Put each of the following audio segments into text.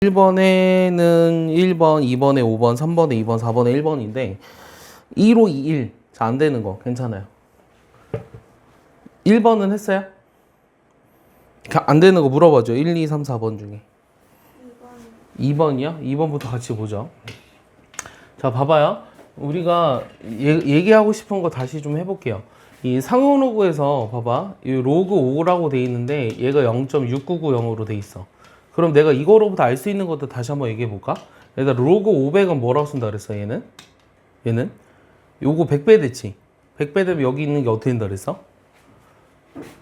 1번에는 1번, 2번에 5번, 3번에 2번, 4번에 1번인데 2로 2, 1. 자, 안 되는 거 괜찮아요. 1번은 했어요? 안 되는 거 물어봐줘. 1, 2, 3, 4번 중에. 2번이요? 2번부터 같이 보죠. 자, 봐봐요. 우리가 얘기하고 싶은 거 다시 좀 해볼게요. 이 상호 로그에서 봐봐. 이 로그 5라고 돼 있는데 얘가 0.6990으로 돼 있어. 그럼 내가 이거로부터 알 수 있는 것도 다시 한번 얘기해 볼까? 얘들아, 로그 500은 뭐라고 쓴다 그랬어, 얘는? 요거 100배 됐지? 100배 되면 여기 있는 게 어떻게 된다 그랬어?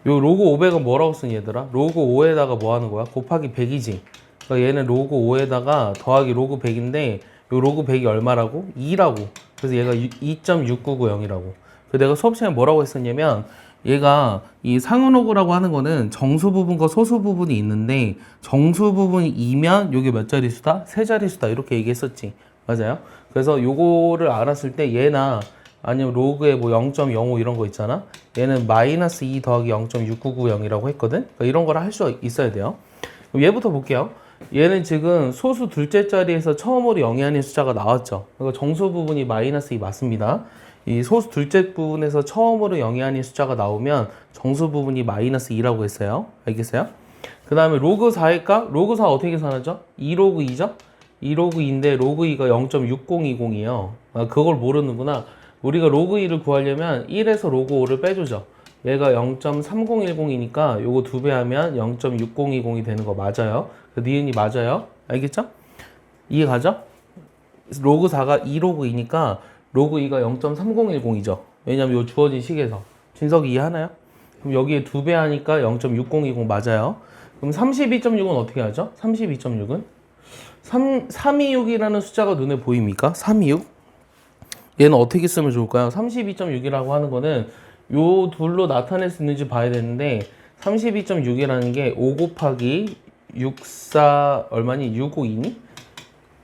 요 로그 500은 뭐라고 쓰니, 얘들아? 로그 5에다가 뭐 하는 거야? 곱하기 100이지? 그러니까 얘는 로그 5에다가 더하기 로그 100인데 요 로그 100이 얼마라고? 2라고. 그래서 얘가 2.6990이라고. 내가 수업 시간에 뭐라고 했었냐면 얘가 이 상호 로그라고 하는 거는 정수 부분과 소수 부분이 있는데 정수 부분이 2면 요게 몇 자릿수다? 세 자릿수다. 이렇게 얘기했었지. 맞아요? 그래서 요거를 알았을 때 얘나 아니면 로그에 뭐 0.05 이런 거 있잖아. 얘는 마이너스 2 더하기 0.6990이라고 했거든. 그러니까 이런 걸 할 수 있어야 돼요. 그럼 얘부터 볼게요. 얘는 지금 소수 둘째 자리에서 처음으로 0이 아닌 숫자가 나왔죠. 그러니까 정수 부분이 마이너스 2 맞습니다. 이 소수 둘째 부분에서 처음으로 0이 아닌 숫자가 나오면 정수 부분이 마이너스 2라고 했어요. 알겠어요? 그 다음에 로그 4일까? 로그 4 어떻게 계산하죠? 2로그 2죠? 2로그 2인데 로그 2가 0.6020이에요. 아, 그걸 모르는구나. 우리가 로그 2를 구하려면 1에서 로그 5를 빼주죠. 얘가 0.3010이니까 요거 2배 하면 0.6020이 되는 거 맞아요. 그 니은이 맞아요. 알겠죠? 이해 가죠? 로그 4가 2로그 2니까 로그 2가 0.3010이죠. 왜냐면 요 주어진 식에서. 진석이 이해하나요? 그럼 여기에 2배 하니까 0.6020 맞아요. 그럼 32.6은 어떻게 하죠? 32.6은? 326이라는 숫자가 눈에 보입니까? 326? 얘는 어떻게 쓰면 좋을까요? 32.6이라고 하는 거는 요 둘로 나타낼 수 있는지 봐야 되는데 32.6이라는 게 5 곱하기 64 얼마니? 652니?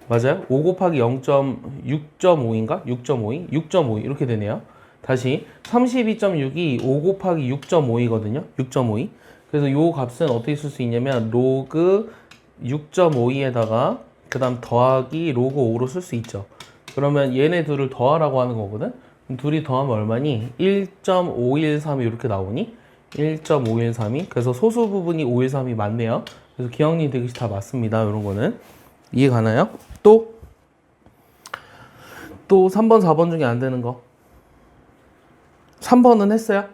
맞아요? 5 곱하기 0.6.5인가? 6.52? 6.52 이렇게 되네요. 다시 32.6이 5 곱하기 6.5이거든요. 6.52. 그래서 요 값은 어떻게 쓸 수 있냐면 로그 6.52에다가 그 다음 더하기 로그 5로 쓸 수 있죠. 그러면 얘네 둘을 더하라고 하는 거거든. 그럼 둘이 더하면 얼마니? 1.513이 이렇게 나오니? 1.513이. 그래서 소수 부분이 513이 맞네요. 그래서 기억니 되듯이 다 맞습니다. 이런 거는. 이해 가나요? 또 3번, 4번 중에 안 되는 거. 3번은 했어요?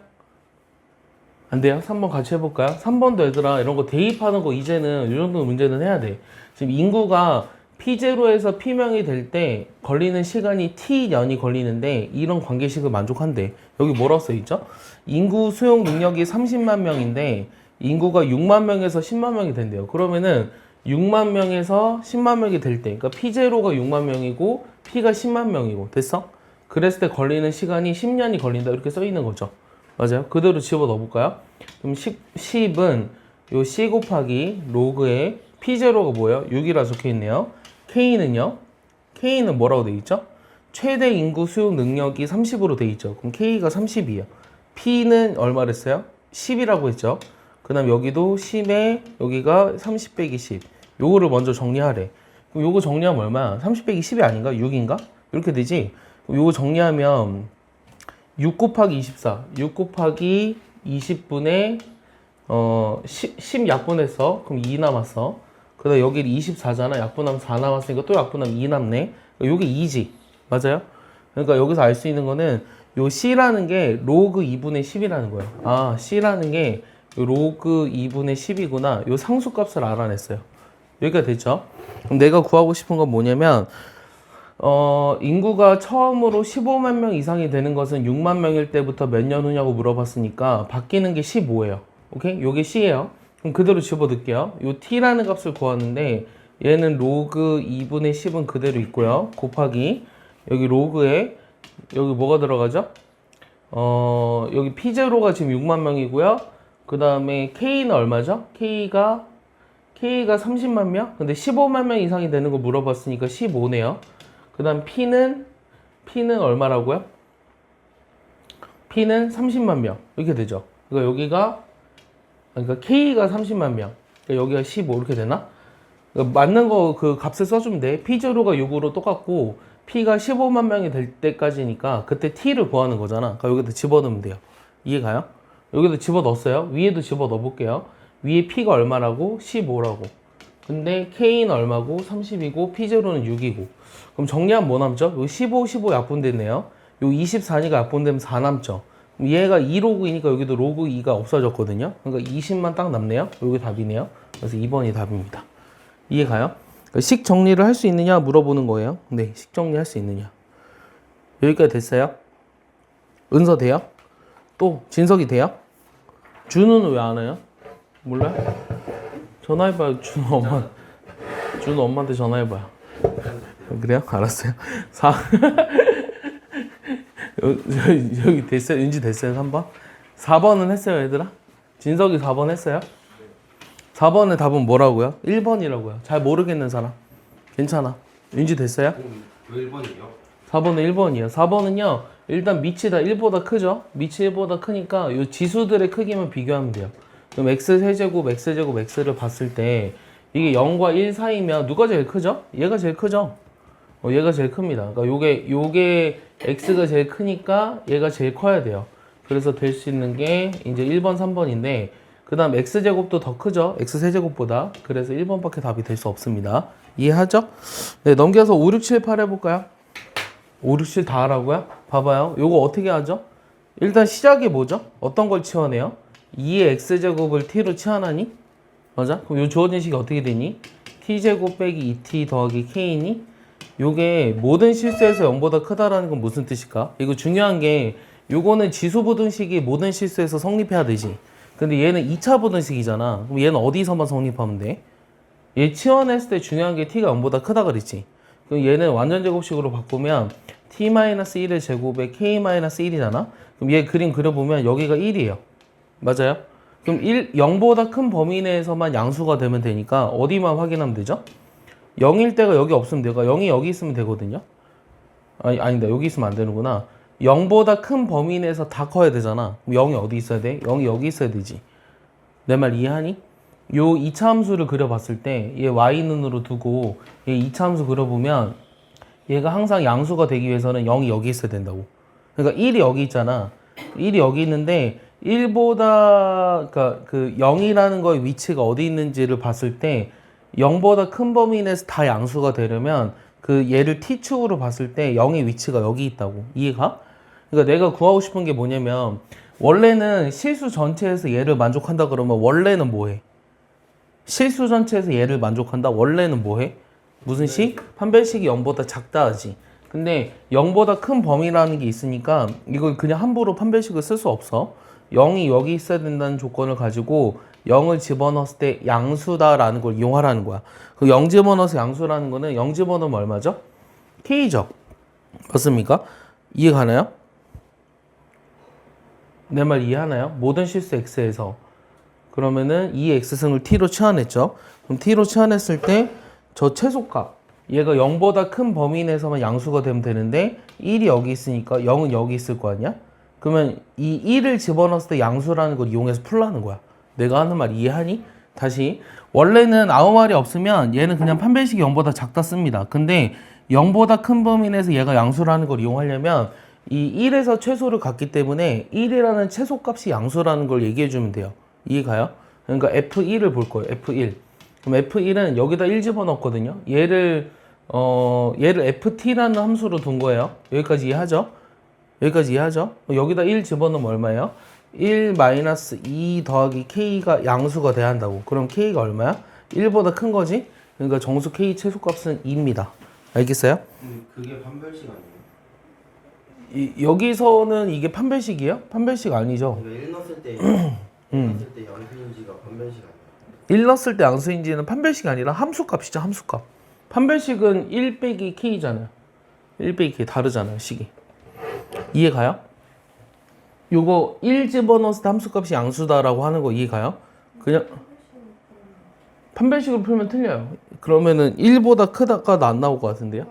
안 돼요? 3번 같이 해볼까요? 3번도 얘들아, 이런 거 대입하는 거 이제는 이 정도 문제는 해야 돼. 지금 인구가 P0에서 P명이 될 때 걸리는 시간이 T년이 걸리는데 이런 관계식을 만족한대. 여기 뭐라고 써있죠? 인구 수용 능력이 30만 명인데 인구가 6만 명에서 10만 명이 된대요. 그러면은 6만 명에서 10만 명이 될 때, 그러니까 P0가 6만 명이고 P가 10만 명이고 됐어? 그랬을 때 걸리는 시간이 10년이 걸린다 이렇게 써 있는 거죠. 맞아요? 그대로 집어 넣어볼까요? 그럼 10은 요 C 곱하기 로그에 P0가 뭐예요? 6이라 적혀 있네요. K는요? K는 뭐라고 돼 있죠? 최대 인구 수용 능력이 30으로 돼 있죠. 그럼 K가 30이에요. P는 얼마랬어요? 10이라고 했죠. 그 다음 여기도 10에 여기가 30 빼기 10. 요거를 먼저 정리하래. 그럼 요거 정리하면 얼마야? 30 빼기 10이 아닌가? 6인가? 이렇게 되지? 그럼 요거 정리하면 6 곱하기 24. 6 곱하기 20분의 10 약분했어. 그럼 2 남았어. 그 다음 여기 24잖아. 약분하면 4 남았으니까 또 약분하면 2 남네. 요게 2지. 맞아요? 그러니까 여기서 알 수 있는 거는 요 C라는 게 로그 2분의 10이라는 거예요. 아, C라는 게 로그 2분의 10이구나. 요 상수값을 알아냈어요. 여기가 됐죠? 그럼 내가 구하고 싶은 건 뭐냐면 인구가 처음으로 15만 명 이상이 되는 것은 6만 명일 때부터 몇 년 후냐고 물어봤으니까 바뀌는 게 15예요. 오케이? 요게 C예요. 그럼 그대로 집어넣을게요. 요 T라는 값을 구하는데 얘는 로그 2분의 10은 그대로 있고요. 곱하기 여기 로그에 여기 뭐가 들어가죠? 여기 P0가 지금 6만 명이고요. 그 다음에 K는 얼마죠? K가 30만 명? 근데 15만 명 이상이 되는 거 물어봤으니까 15네요. 그 다음 P는 얼마라고요? P는 30만 명. 이렇게 되죠. 그러니까 K가 30만 명. 그러니까 여기가 15 이렇게 되나? 그러니까 맞는 거 그 값을 써주면 돼. P0가 6으로 똑같고 P가 15만 명이 될 때까지니까 그때 T를 구하는 거잖아. 그러니까 여기다 집어넣으면 돼요. 이해가요? 여기도 집어넣었어요. 위에도 집어넣어볼게요. 위에 P가 얼마라고? 15라고. 근데 K는 얼마고? 30이고 P0는 6이고. 그럼 정리하면 뭐 남죠? 요 15, 15 약분됐네요. 요 24니까 약분되면 4 남죠. 그럼 얘가 2로그이니까 여기도 로그 2가 없어졌거든요. 그러니까 20만 딱 남네요. 여기 답이네요. 그래서 2번이 답입니다. 이해가요? 그러니까 식 정리를 할 수 있느냐 물어보는 거예요. 네, 식 정리할 수 있느냐. 여기까지 됐어요? 은서 돼요? 또 진석이 돼요? 준우는 왜 안 해요? 몰라요? 전화해봐요. 준우 엄마한테 전화해봐요. 그래요? 알았어요. 여기 됐어요? 윤지 됐어요? 3번? 4번은 했어요, 얘들아? 진석이 4번 했어요? 4번의 답은 뭐라고요? 1번이라고요. 잘 모르겠는 사람. 괜찮아. 윤지 됐어요? 왜 1번이요? 4번은 1번이에요. 4번은요, 일단 밑이 다 1보다 크죠? 밑이 1보다 크니까 이 지수들의 크기만 비교하면 돼요. 그럼 x세제곱, x제곱, x를 봤을 때 이게 0과 1 사이면 누가 제일 크죠? 얘가 제일 크죠? 얘가 제일 큽니다. 그러니까 요게 x가 제일 크니까 얘가 제일 커야 돼요. 그래서 될 수 있는 게 이제 1번, 3번인데 그 다음 x제곱도 더 크죠? x세제곱보다. 그래서 1번밖에 답이 될 수 없습니다. 이해하죠? 네, 넘겨서 5, 6, 7, 8 해볼까요? 5, 6, 7 다 하라고요? 봐봐요. 요거 어떻게 하죠? 일단 시작이 뭐죠? 어떤 걸 치환해요? 2의 x제곱을 t로 치환하니? 맞아? 그럼 요 주어진 식이 어떻게 되니? t제곱 빼기 2t 더하기 k니? 요게 모든 실수에서 0보다 크다라는 건 무슨 뜻일까? 이거 중요한 게 요거는 지수부등식이 모든 실수에서 성립해야 되지. 근데 얘는 2차 부등식이잖아. 그럼 얘는 어디서만 성립하면 돼? 얘 치환했을 때 중요한 게 t가 0보다 크다 그랬지. 그럼 얘는 완전 제곱식으로 바꾸면 t-1의 제곱에 k-1이잖아. 그럼 얘 그림 그려보면 여기가 1이에요. 맞아요? 그럼 0보다 큰 범위 내에서만 양수가 되면 되니까 어디만 확인하면 되죠? 0일 때가 여기 없으면 되고 0이 여기 있으면 되거든요. 아니다. 여기 있으면 안 되는구나. 0보다 큰 범위 내에서 다 커야 되잖아. 그럼 0이 어디 있어야 돼? 0이 여기 있어야 되지. 내 말 이해하니? 요 2차 함수를 그려봤을 때 얘 y눈으로 두고 얘 2차 함수 그려보면 얘가 항상 양수가 되기 위해서는 0이 여기 있어야 된다고. 그러니까 1이 여기 있잖아. 1이 여기 있는데 1보다 그러니까 그 0이라는 거의 위치가 어디 있는지를 봤을 때 0보다 큰 범위 내에서 다 양수가 되려면 그 얘를 t축으로 봤을 때 0의 위치가 여기 있다고. 이해가? 그러니까 내가 구하고 싶은 게 뭐냐면 원래는 실수 전체에서 얘를 만족한다 그러면 원래는 뭐해? 실수 전체에서 얘를 만족한다? 원래는 뭐해? 무슨 식? 판별식이 0보다 작다 하지. 근데 0보다 큰 범위라는 게 있으니까 이걸 그냥 함부로 판별식을 쓸 수 없어. 0이 여기 있어야 된다는 조건을 가지고 0을 집어넣었을 때 양수다라는 걸 이용하라는 거야. 그 0 집어넣어서 양수라는 거는 0 집어넣으면 얼마죠? K죠. 맞습니까? 이해 가나요? 내 말 이해하나요? 모든 실수 X에서 그러면은 이 X승을 T로 치환했죠. 그럼 T로 치환했을 때 저 최소값 얘가 0보다 큰 범위 내에서만 양수가 되면 되는데 1이 여기 있으니까 0은 여기 있을 거 아니야? 그러면 이 1을 집어넣었을 때 양수라는 걸 이용해서 풀라는 거야. 내가 하는 말 이해하니? 다시 원래는 아무 말이 없으면 얘는 그냥 판별식이 0보다 작다 씁니다. 근데 0보다 큰 범위 내에서 얘가 양수라는 걸 이용하려면 이 1에서 최소를 갖기 때문에 1이라는 최소값이 양수라는 걸 얘기해 주면 돼요. 이해가요? 그러니까 F1을 볼 거예요. F1. 그럼 F1은 여기다 1 집어넣었거든요. 얘를 FT라는 함수로 둔 거예요. 여기까지 이해하죠? 여기까지 이해하죠? 여기다 1 집어넣으면 얼마예요? 1-2 더하기 K가 양수가 돼야 한다고. 그럼 K가 얼마야? 1보다 큰 거지? 그러니까 정수 K 최소값은 2입니다. 알겠어요? 그게 판별식 아니에요? 여기서는 이게 판별식이에요? 판별식 아니죠? 그러니까 1 넣었을 때 1 넣었을 때 양수인지가 판별식 아니에요? 1 넣었을 때 양수인지는 판별식이 아니라 함수값이죠. 함수값. 판별식은 1 빼기 K잖아요. 1 빼기 K 다르잖아요. 식이. 이해가요? 요거 1 집어넣었을 때 함수값이 양수다라고 하는 거 이해가요? 그냥 판별식으로 풀면 틀려요. 그러면은 1보다 크다가 안 나올 것 같은데요?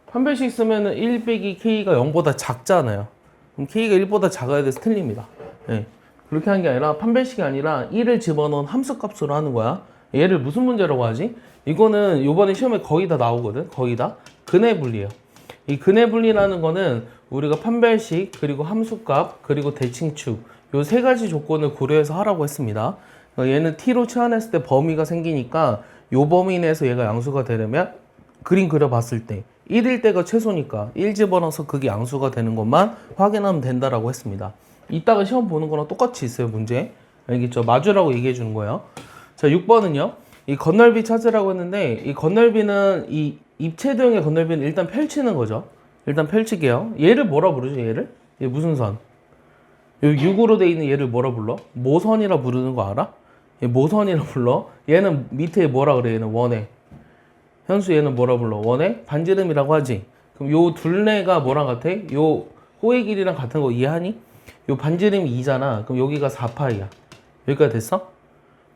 판별식 쓰면은 1 빼기 K가 0보다 작잖아요. 그럼 K가 1보다 작아야 돼서 틀립니다. 네. 그렇게 하는 게 아니라 판별식이 아니라 1을 집어넣은 함수값으로 하는 거야. 얘를 무슨 문제라고 하지? 이거는 요번에 시험에 거의 다 나오거든. 거의 다. 근해 분리예요. 이 근해 분리라는 거는 우리가 판별식, 그리고 함수값, 그리고 대칭축 요 세 가지 조건을 고려해서 하라고 했습니다. 얘는 t로 치환했을 때 범위가 생기니까 요 범위 내에서 얘가 양수가 되려면 그림 그려봤을 때 1일 때가 최소니까 1 집어넣어서 그게 양수가 되는 것만 확인하면 된다라고 했습니다. 이따가 시험 보는 거랑 똑같이 있어요, 문제. 알겠죠? 마주라고 얘기해 주는 거예요. 자, 6번은요. 이 건널비 찾으라고 했는데 이 건널비는 이 입체도형의 건널비는 일단 펼치는 거죠. 일단 펼칠게요. 얘를 뭐라 부르죠, 얘를? 얘 무슨 선? 요 6으로 돼 있는 얘를 뭐라 불러? 모선이라 부르는 거 알아? 얘 모선이라 불러. 얘는 밑에 뭐라 그래? 얘는 원해. 현수 얘는 뭐라 불러? 원의 반지름이라고 하지. 그럼 요 둘레가 뭐랑 같아? 요 호의 길이랑 같은 거 이해하니? 요 반지름이 2잖아. 그럼 여기가 4파이야. 여기까지 됐어?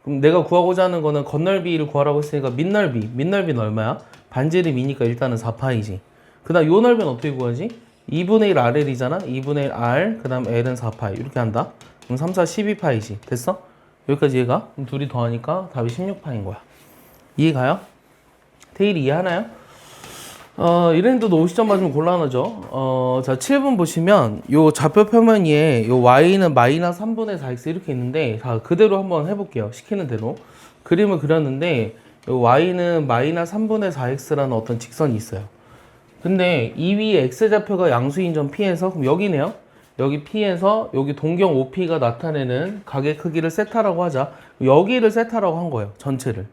그럼 내가 구하고자 하는 거는 건널비를 구하라고 했으니까 밑넓이는 얼마야? 반지름 2니까 일단은 4파이지. 그 다음 요 넓이는 어떻게 구하지? 2분의 1 RL이잖아? 2분의 1 R, 그 다음 L은 4파이. 이렇게 한다. 그럼 3, 4, 12파이지. 됐어? 여기까지 이해가? 그럼 둘이 더하니까 답이 16파인 거야. 이해가요? 테일이 이해하나요? 이랜드도 50점 맞으면 곤란하죠. 자, 7번 보시면 요 좌표 표면 위에 요 y는 마이너스 3분의 4x 이렇게 있는데 자, 그대로 한번 해볼게요. 시키는 대로. 그림을 그렸는데 요 y는 마이너스 3분의 4x라는 어떤 직선이 있어요. 근데 이 위에 x좌표가 양수인 점 P에서 그럼 여기네요. 여기 P에서 여기 동경 OP가 나타내는 각의 크기를 세타라고 하자. 여기를 세타라고 한 거예요. 전체를.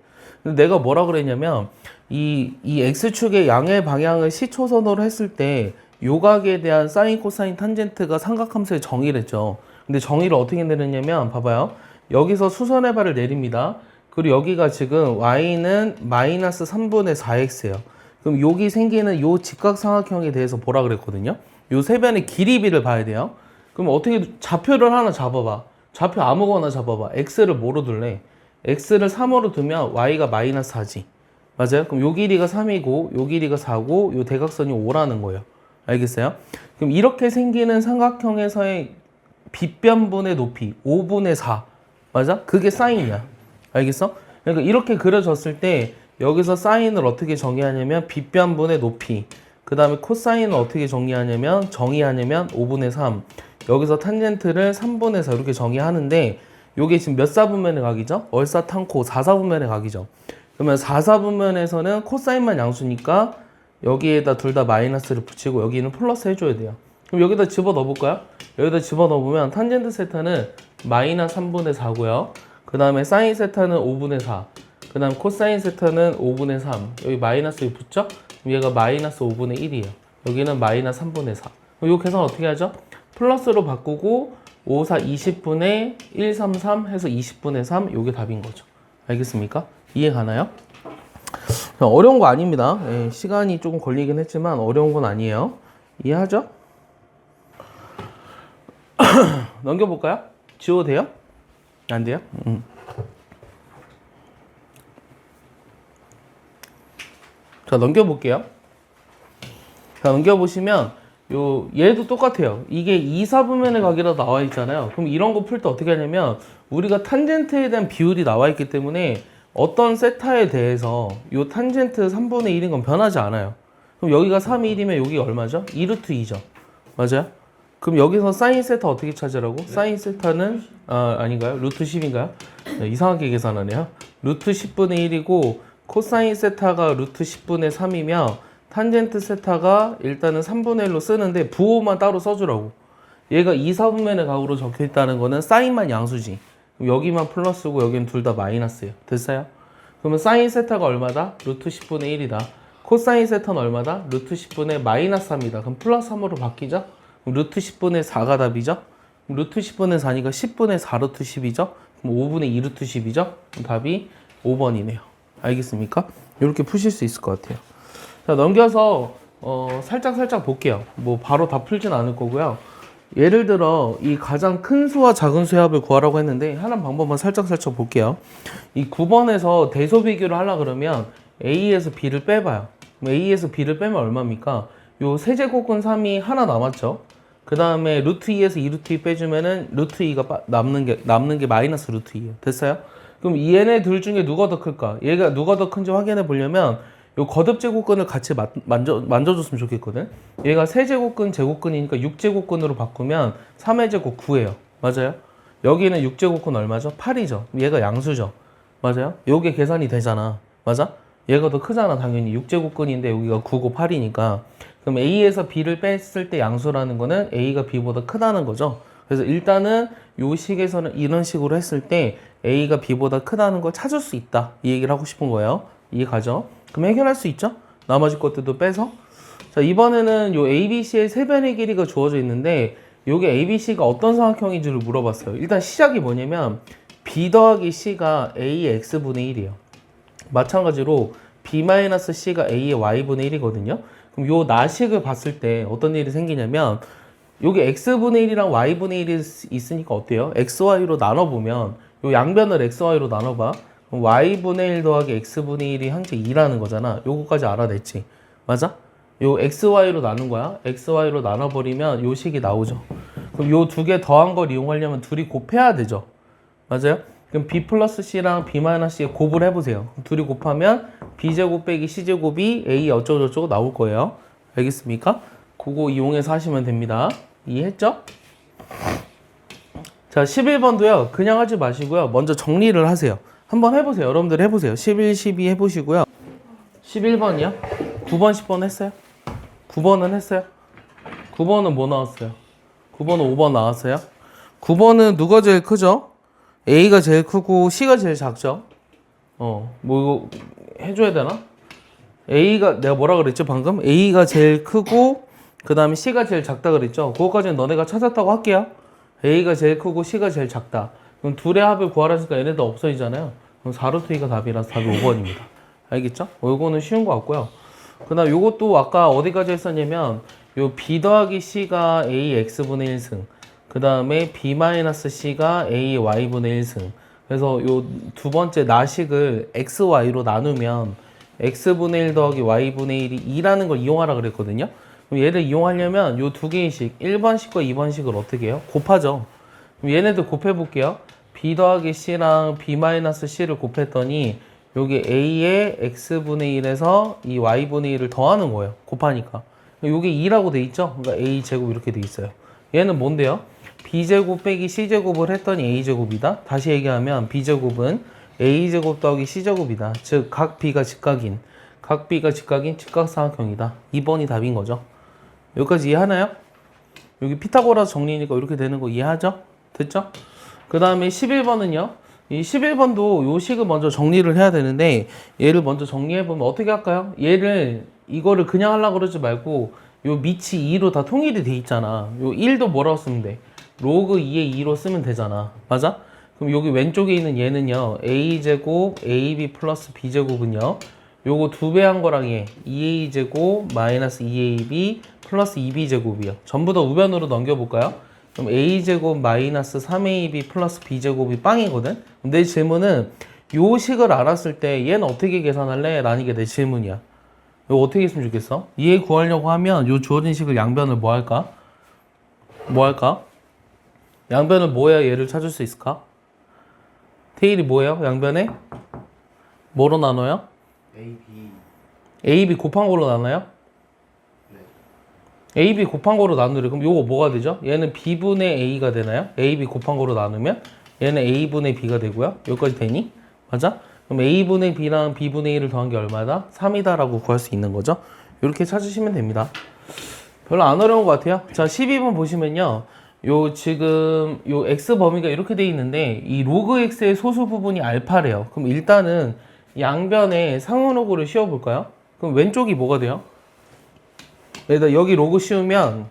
근데 내가 뭐라 그랬냐면 이 x축의 양의 방향을 시초선으로 했을 때 요각에 대한 사인, 코사인, 탄젠트가 삼각함수의 정의를 했죠. 근데 정의를 어떻게 내렸냐면 봐봐요. 여기서 수선의 발을 내립니다. 그리고 여기가 지금 y는 마이너스 3분의 4x예요. 그럼 여기 생기는 요 직각삼각형에 대해서 뭐라 그랬거든요. 요 세 변의 길이비를 봐야 돼요. 그럼 어떻게 좌표를 하나 잡아봐. 좌표 아무거나 잡아봐. x를 뭐로 둘래? x를 3으로 두면 y가 마이너스 4지. 맞아요? 그럼 요 길이가 3이고 요 길이가 4고 요 대각선이 5라는 거예요. 알겠어요? 그럼 이렇게 생기는 삼각형에서의 빗변분의 높이 5분의 4. 맞아? 그게 사인이야. 알겠어? 그러니까 이렇게 그려졌을 때 여기서 사인을 어떻게 정의하냐면 빗변분의 높이. 그 다음에 코사인을 어떻게 정의하냐면 5분의 3. 여기서 탄젠트를 3분의 4 이렇게 정의하는데 요게 지금 몇 사분면의 각이죠? 얼사탄코 4사분면의 각이죠. 그러면 4사분면에서는 코사인만 양수니까 여기에다 둘 다 마이너스를 붙이고 여기는 플러스 해줘야 돼요. 그럼 여기다 집어넣어 볼까요? 여기다 집어넣어 보면 탄젠트 세타는 마이너스 3분의 4고요. 그 다음에 사인 세타는 5분의 4. 그 다음 코사인 세타는 5분의 3. 여기 마이너스 여기 붙죠? 그럼 얘가 마이너스 5분의 1이에요. 여기는 마이너스 3분의 4. 그럼 이 계산 어떻게 하죠? 플러스로 바꾸고 5, 4, 20분의 1, 3, 3 해서 20분의 3 요게 답인 거죠. 알겠습니까? 이해 가나요? 어려운 거 아닙니다. 예, 시간이 조금 걸리긴 했지만 어려운 건 아니에요. 이해하죠? 넘겨볼까요? 지워도 돼요? 안 돼요? 자, 넘겨볼게요. 자, 넘겨보시면 얘도 똑같아요. 이게 2, 4분면의 각이라 나와 있잖아요. 그럼 이런 거 풀 때 어떻게 하냐면 우리가 탄젠트에 대한 비율이 나와 있기 때문에 어떤 세타에 대해서 요 탄젠트 3분의 1인 건 변하지 않아요. 그럼 여기가 3이 1이면 여기가 얼마죠? 2루트 2죠. 맞아요? 그럼 여기서 사인 세타 어떻게 찾으라고? 사인 세타는 아닌가요? 루트 10인가요? 네, 이상하게 계산하네요. 루트 10분의 1이고 코사인 세타가 루트 10분의 3이며 탄젠트 세타가 일단은 3분의 1로 쓰는데 부호만 따로 써주라고. 얘가 2, 4분면의 각으로 적혀있다는 거는 사인만 양수지. 그럼 여기만 플러스고 여기는 둘 다 마이너스예요. 됐어요? 그러면 사인 세타가 얼마다? 루트 10분의 1이다. 코사인 세타는 얼마다? 루트 10분의 마이너스 3이다. 그럼 플러스 3으로 바뀌죠? 그럼 루트 10분의 4가 답이죠? 그럼 루트 10분의 4니까 10분의 4 루트 10이죠? 그럼 5분의 2 루트 10이죠? 그럼 답이 5번이네요. 알겠습니까? 이렇게 푸실 수 있을 것 같아요. 자, 넘겨서 살짝 볼게요. 뭐 바로 다 풀진 않을 거고요. 예를 들어 이 가장 큰 수와 작은 수의 합을 구하라고 했는데 하는 방법만 살짝 볼게요. 이 9번에서 대소 비교를 하려 그러면 A에서 B를 빼봐요. A에서 B를 빼면 얼마입니까? 요 세제곱근 3이 하나 남았죠. 그 다음에 루트 2에서 2루트 2 빼주면은 루트 2가 남는 게 마이너스 루트 2예요. 됐어요? 그럼 얘네 둘 중에 누가 더 클까? 얘가 누가 더 큰지 확인해 보려면 요 거듭 제곱근을 같이 만져줬으면 좋겠거든. 얘가 세제곱근 제곱근이니까 6제곱근으로 바꾸면 3의 제곱 9예요. 맞아요? 여기는 6제곱근 얼마죠? 8이죠. 얘가 양수죠. 맞아요? 요게 계산이 되잖아. 맞아? 얘가 더 크잖아. 당연히 6제곱근인데 여기가 9고 8이니까. 그럼 A에서 B를 뺐을 때 양수라는 거는 A가 B보다 크다는 거죠. 그래서 일단은 요 식에서는 이런 식으로 했을 때 A가 B보다 크다는 걸 찾을 수 있다. 이 얘기를 하고 싶은 거예요. 이해 가죠? 그럼 해결할 수 있죠? 나머지 것들도 빼서. 자, 이번에는 요 ABC의 세변의 길이가 주어져 있는데 요게 ABC가 어떤 삼각형인지를 물어봤어요. 일단 시작이 뭐냐면 B 더하기 C가 A의 X분의 1이에요. 마찬가지로 B-C가 A의 Y분의 1이거든요. 그럼 요 나식을 봤을 때 어떤 일이 생기냐면 여기 X분의 1이랑 Y분의 1이 있으니까 어때요? XY로 나눠보면 요 양변을 XY로 나눠봐. 그럼 Y분의 1 더하기 X분의 1이 항상 2라는 거잖아. 요거까지 알아냈지. 맞아? 요 XY로 나눈 거야. XY로 나눠버리면 요 식이 나오죠. 그럼 요 두 개 더한 걸 이용하려면 둘이 곱해야 되죠. 맞아요? 그럼 B 플러스 C랑 B 마이너스 C에 곱을 해보세요. 둘이 곱하면 B제곱 빼기 C제곱이 A 어쩌고저쩌고 나올 거예요. 알겠습니까? 그거 이용해서 하시면 됩니다. 이해했죠? 자, 11번도요. 그냥 하지 마시고요. 먼저 정리를 하세요. 한번 해보세요. 여러분들 해보세요. 11, 12 해보시고요. 11번이요? 9번, 10번 했어요? 9번은 했어요? 9번은 뭐 나왔어요? 9번은 5번 나왔어요? 9번은 누가 제일 크죠? A가 제일 크고 C가 제일 작죠? 뭐 이거 해줘야 되나? A가 내가 뭐라 그랬죠 방금? A가 제일 크고 그 다음에 C가 제일 작다 그랬죠? 그거까지는 너네가 찾았다고 할게요. A가 제일 크고 C가 제일 작다. 그럼 둘의 합을 구하라니까 얘네들 없어지잖아요. 그럼 4루트 2가 답이라서 답이 5번입니다. 알겠죠? 요거는 쉬운 거 같고요. 그 다음 요것도 아까 어디까지 했었냐면 요 B 더하기 C가 A X분의 1승 그 다음에 B-C가 A Y분의 1승 그래서 요 두 번째 나식을 XY로 나누면 X분의 1 더하기 Y분의 1이 2라는 걸 이용하라 그랬거든요. 그럼 얘를 이용하려면 요 두 개의 식 1번식과 2번식을 어떻게 해요? 곱하죠. 그럼 얘네들 곱해볼게요. B 더하기 C랑 B-C를 곱했더니 여기 A의 X분의 1에서 이 Y분의 1을 더하는 거예요. 곱하니까. 요게 2라고 돼 있죠? 그러니까 A제곱 이렇게 돼 있어요. 얘는 뭔데요? B제곱 빼기 C제곱을 했더니 A제곱이다. 다시 얘기하면 B제곱은 A제곱 더하기 C제곱이다. 즉, 각 B가 직각인 직각삼각형이다. 2번이 답인 거죠. 여기까지 이해하나요? 여기 피타고라스 정리니까 이렇게 되는 거 이해하죠? 됐죠? 그 다음에 11번은요. 이 11번도 요 식을 먼저 정리를 해야 되는데 얘를 먼저 정리해보면 어떻게 할까요? 이거를 그냥 하려고 그러지 말고 요 밑이 2로 다 통일이 돼 있잖아. 요 1도 뭐라고 쓰면 돼? 로그 2의 2로 쓰면 되잖아. 맞아? 그럼 여기 왼쪽에 있는 얘는요. a제곱 ab 플러스 b제곱은요. 요거 2배 한 거랑 얘 2a제곱 마이너스 2ab 플러스 2b제곱이요. 전부 다 우변으로 넘겨볼까요? 그럼 a제곱 마이너스 3ab 플러스 b제곱이 빵이거든? 내 질문은 요 식을 알았을 때 얘는 어떻게 계산할래? 라는 게 내 질문이야. 이거 어떻게 했으면 좋겠어? 얘 구하려고 하면 요 주어진 식을 양변을 뭐 할까? 양변을 뭐 해야 얘를 찾을 수 있을까? 테일이 뭐예요? 양변에? 뭐로 나눠요? AB 곱한 거로 나눠요? 네. AB 곱한 거로 나누래. 그럼 요거 뭐가 되죠? 얘는 B분의 A가 되나요? AB 곱한 거로 나누면 얘는 A분의 B가 되고요. 여기까지 되니? 맞아? 그럼 A분의 B랑 B분의 1을 더한 게 얼마다? 3이다 라고 구할 수 있는 거죠. 이렇게 찾으시면 됩니다. 별로 안 어려운 것 같아요. 자, 12번 보시면요. 지금 X 범위가 이렇게 돼 있는데 이 로그 X의 소수 부분이 알파래요. 그럼 일단은 양변에 상호로그를 씌워볼까요? 그럼 왼쪽이 뭐가 돼요? 여기 로그 씌우면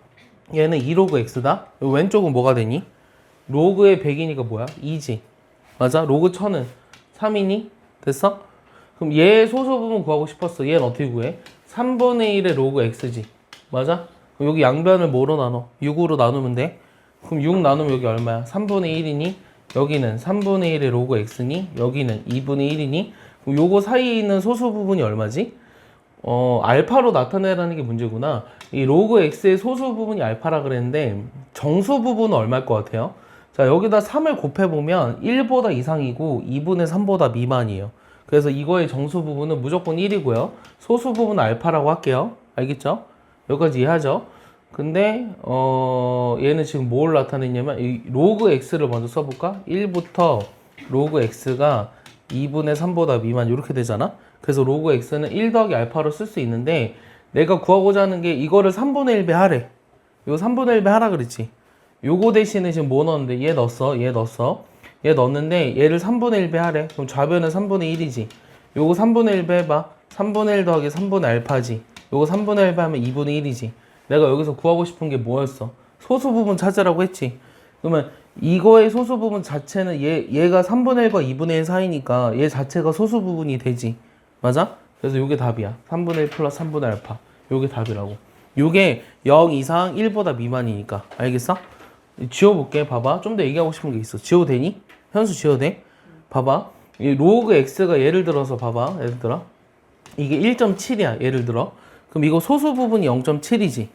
얘는 2로그 X다. 왼쪽은 뭐가 되니? 로그의 100이니까 뭐야? 2지. 맞아? 로그 1000은 3이니? 됐어? 그럼 얘의 소수 부분 구하고 싶었어. 얘는 어떻게 구해? 3분의 1의 로그 X지. 맞아? 그럼 여기 양변을 뭐로 나눠? 6으로 나누면 돼. 그럼 6 나누면 여기 얼마야? 3분의 1이니? 여기는 3분의 1의 로그 X니? 여기는 2분의 1이니? 그럼 요거 사이에 있는 소수 부분이 얼마지? 알파로 나타내라는 게 문제구나. 이 로그 X의 소수 부분이 알파라 그랬는데 정수 부분은 얼마일 것 같아요? 자, 여기다 3을 곱해보면 1보다 이상이고 2분의 3보다 미만이에요. 그래서 이거의 정수 부분은 무조건 1이고요. 소수 부분은 알파라고 할게요. 알겠죠? 여기까지 이해하죠? 근데 얘는 지금 뭘 나타냈냐면 이 로그 x를 먼저 써볼까? 1부터 로그 x가 2분의 3보다 미만 이렇게 되잖아? 그래서 로그 x는 1 더하기 알파로 쓸 수 있는데 내가 구하고자 하는 게 이거를 3분의 1배 하래. 이거 3분의 1배 하라 그랬지? 요거 대신에 지금 뭐 넣었는데 얘 넣었어. 얘 넣었는데 얘를 3분의 1배 하래. 그럼 좌변은 3분의 1이지. 요거 3분의 1배 해봐. 3분의 1 더하기 3분의 알파지. 요거 3분의 1배 하면 2분의 1이지. 내가 여기서 구하고 싶은 게 뭐였어? 소수 부분 찾으라고 했지. 그러면 이거의 소수 부분 자체는 얘가 3분의 1과 2분의 1 사이니까 얘 자체가 소수 부분이 되지. 맞아? 그래서 요게 답이야. 3분의 1 플러스 3분의 알파. 요게 답이라고. 요게 0 이상 1보다 미만이니까. 알겠어? 지워볼게. 봐봐. 좀 더 얘기하고 싶은 게 있어. 지워도 되니? 현수 지워도 돼? 봐봐. 이 로그 x가 예를 들어서 봐봐. 예를 들어. 이게 1.7이야. 예를 들어. 그럼 이거 소수 부분이 0.7이지.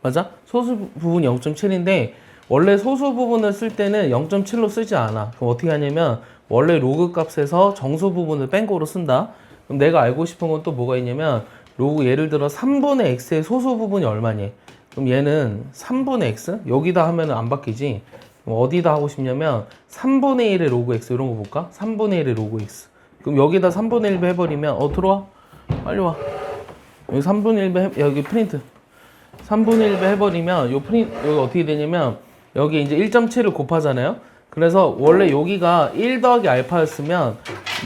맞아? 소수 부분이 0.7인데 원래 소수 부분을 쓸 때는 0.7로 쓰지 않아. 그럼 어떻게 하냐면 원래 로그 값에서 정수 부분을 뺀 거로 쓴다. 그럼 내가 알고 싶은 건 또 뭐가 있냐면 로그 예를 들어 3분의 x의 소수 부분이 얼마니? 그럼 얘는 3분의 x? 여기다 하면 안 바뀌지. 그럼 어디다 하고 싶냐면 3분의 1의 로그 x 이런 거 볼까? 3분의 1의 로그 x. 그럼 여기다 3분의 1배 해버리면 들어와. 빨리 와. 여기 3분의 1배 여기 프린트. 3분의 1배 해버리면 여기 어떻게 되냐면 여기 이제 1.7을 곱하잖아요. 그래서 원래 여기가 1 더하기 알파였으면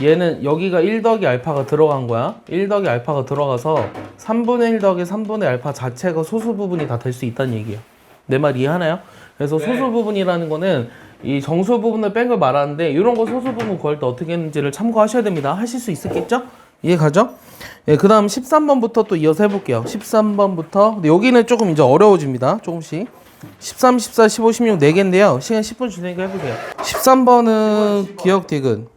얘는 여기가 1 더하기 알파가 들어간 거야. 1 더하기 알파가 들어가서 3분의 1 더하기 3분의 알파 자체가 소수 부분이 다 될 수 있다는 얘기예요. 내 말 이해하나요? 그래서 네. 소수 부분이라는 거는 이 정수 부분을 뺀 걸 말하는데 이런 거 소수 부분 구할 때 어떻게 했는지를 참고하셔야 됩니다. 하실 수 있겠죠? 이해 가죠? 예, 그 다음 13번부터 또 이어서 해볼게요. 13번부터. 근데 여기는 조금 이제 어려워집니다. 조금씩. 13, 14, 15, 16 4개인데요. 시간 10분 주니까 해보세요. 13번은 기억 디귿.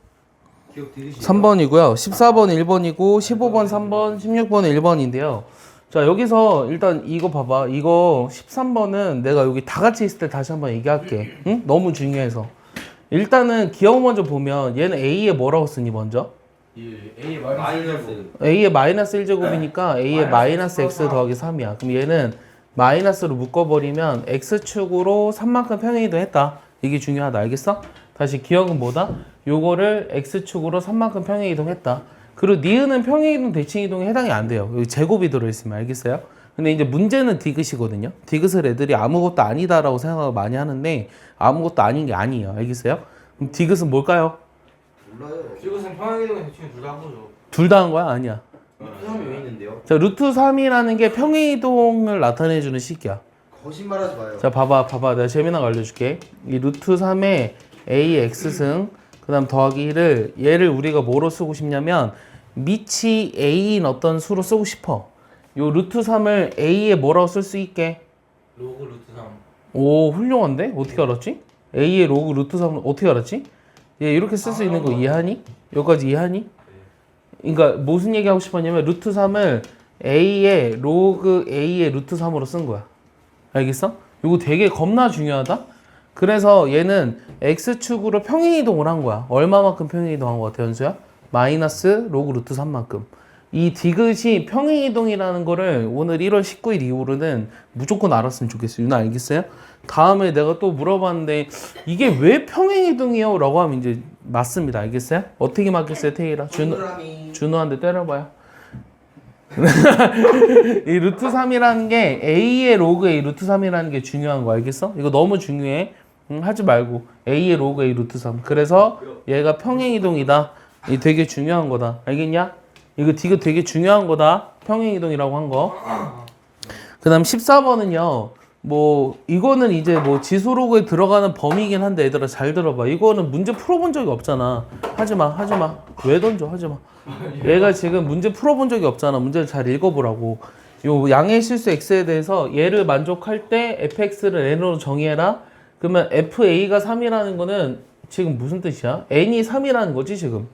기억 들으시죠? 3번이고요. 14번 1번이고 15번 3번, 16번은 1번인데요. 자, 여기서 일단 이거 봐봐. 이거 13번은 내가 여기 다 같이 있을 때 다시 한번 얘기할게. 응? 너무 중요해서. 일단은 기억 먼저 보면 얘는 A에 뭐라고 쓰니 먼저? A 마이너스 A의 마이너스 1제곱이니까 A의 마이너스 X 더하기 3이야. 그럼 얘는 마이너스로 묶어버리면 X축으로 3만큼 평행이동 했다. 이게 중요하다. 알겠어? 다시 기억은 뭐다? 요거를 X축으로 3만큼 평행이동 했다. 그리고 니은은 평행이동 대칭이동에 해당이 안 돼요. 여기 제곱이 들어있으면. 알겠어요? 근데 이제 문제는 디귿이거든요. 디귿을 애들이 아무것도 아니다라고 생각을 많이 하는데 아무것도 아닌 게 아니에요. 알겠어요? 그럼 디귿은 뭘까요? 몰라요. 지구상 평행이동의 대칭 둘 다 한 거죠. 둘 다 한 거야? 아니야. 사람이 왜 있는데요? 자, 루트 3이라는 게 평행이동을 나타내주는 식이야. 거짓말하지 마요. 자, 봐봐. 내가 재미난 거 알려줄게. 이 루트 3에 a x승, 그 다음 더하기 1을, 얘를 우리가 뭐로 쓰고 싶냐면, 밑이 a인 어떤 수로 쓰고 싶어. 요 루트 3을 a에 뭐라고 쓸 수 있게? 로그 루트 3. 오, 훌륭한데? 어떻게 알았지? a의 로그 루트 3을 어떻게 알았지? 얘 이렇게 쓸 수 있는 거 이해하니? 여기까지 이해하니? 그러니까 무슨 얘기하고 싶었냐면 루트 3을 a의 로그 a의 루트 3으로 쓴 거야. 알겠어? 이거 되게 겁나 중요하다. 그래서 얘는 x축으로 평행이동을 한 거야. 얼마만큼 평행이동한 거 같아, 현수야? 마이너스 로그 루트 3만큼. 이 디귿이 평행이동이라는 거를 오늘 1월 19일 이후로는 무조건 알았으면 좋겠어. 유나 알겠어요? 다음에 내가 또 물어봤는데 이게 왜 평행이동이요? 라고 하면 이제 맞습니다. 알겠어요? 어떻게 맞겠어요, 태희라? 준호한테 때려봐요. 이 루트 3이라는 게 a의 로그 a 루트 3이라는 게 중요한 거 알겠어? 이거 너무 중요해. 하지 말고 a의 로그 a 루트 3. 그래서 얘가 평행이동이다. 이 되게 중요한 거다. 알겠냐? 이거 되게 중요한 거다. 평행이동이라고 한 거. 그 다음 14번은요. 뭐 이거는 이제 뭐 지수로그에 들어가는 범위이긴 한데 얘들아 잘 들어봐. 이거는 문제 풀어본 적이 없잖아. 하지마. 왜 던져? 하지마. 얘가 지금 문제 풀어본 적이 없잖아. 문제를 잘 읽어보라고. 요 양의 실수 x에 대해서 얘를 만족할 때 fx를 n으로 정의해라. 그러면 fa가 3이라는 거는 지금 무슨 뜻이야? n이 3이라는 거지 지금.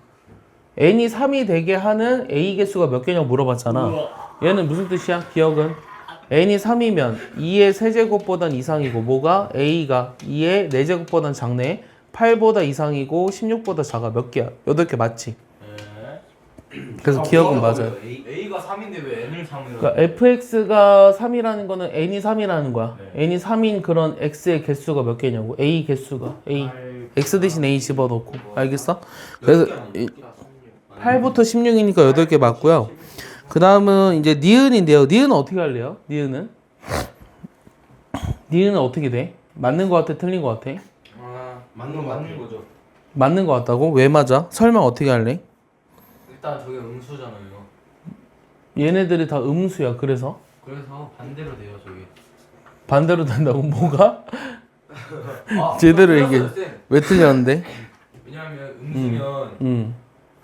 n이 3이 되게 하는 a 개수가 몇 개냐고 물어봤잖아. 얘는 무슨 뜻이야? 기억은? n이 3이면 2의 세제곱보단 이상이고 뭐가? a가 2의 4제곱보단 작네. 8보다 이상이고 16보다 작아. 몇 개야? 8개 맞지? 네. 그래서 기억은 맞아요. A가 3인데 왜 N을 3이라고? 그러니까 fx가 3이라는 거는 n이 3이라는 거야. 네. n이 3인 그런 x의 개수가 몇 개냐고. a 개수가 a. x 대신 a 집어넣고. 알겠어? 그래서 8부터 16이니까 8개 맞고요. 그 다음은 이제 니은인데요. 니은은 어떻게 할래요? 니은은 어떻게 돼? 맞는 거 같아? 틀린 거 같아? 맞는 거죠. 맞는 거 같다고? 왜 맞아? 설명 어떻게 할래? 일단 저게 음수잖아요. 얘네들이 다 음수야. 그래서 그래서 반대로 돼요, 저게. 반대로 된다고? 뭐가? 아, 제대로 틀렸어요, 얘기해. 쌤. 왜 틀렸는데? 왜냐하면 음수면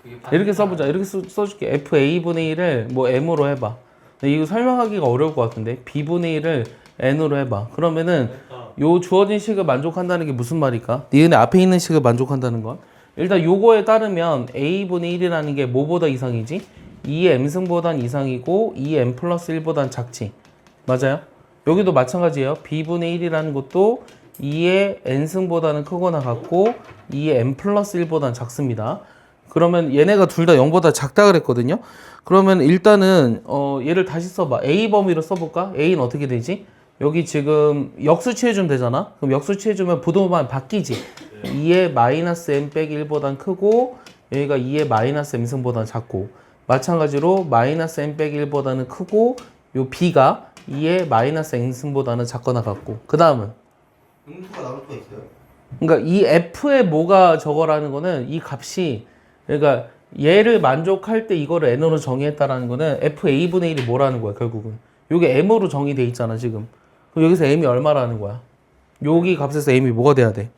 그게 이렇게 써보자. 이렇게 써줄게. FA분의 1을 뭐 M으로 해봐. 근데 이거 설명하기가 어려울 것 같은데 B분의 1을 N으로 해봐. 그러면은 요 주어진 식을 만족한다는 게 무슨 말일까? 니은의 앞에 있는 식을 만족한다는 건 일단 요거에 따르면 A분의 1이라는 게 뭐보다 이상이지? 2의 M승보단 이상이고 2의 M 플러스 1보단 작지. 맞아요? 여기도 마찬가지예요. B분의 1이라는 것도 2의 N승보다는 크거나 같고 2의 M 플러스 1보단 작습니다. 그러면 얘네가 둘 다 0보다 작다 그랬거든요. 그러면 일단은 얘를 다시 써봐. A 범위로 써볼까? A는 어떻게 되지? 여기 지금 역수 취해주면 되잖아. 그럼 역수 취해주면 부동반 바뀌지. 2의 마이너스 M 빼기 1보단 크고 여기가 2의 마이너스 M승보단 작고 마찬가지로 마이너스 M 빼기 1보다는 크고 요 B가 2의 마이너스 N승보다는 작거나 같고 그 다음은 음수가 나올 수가 있어요? 그러니까 이 F의 뭐가 저거라는 거는 이 값이 그러니까 얘를 만족할 때 이거를 N으로 정의했다라는 거는 FA분의 1이 뭐라는 거야 결국은. 요게 M으로 정의돼 있잖아 지금. 그럼 여기서 M이 얼마라는 거야? 여기 값에서 M이 뭐가 돼야 돼?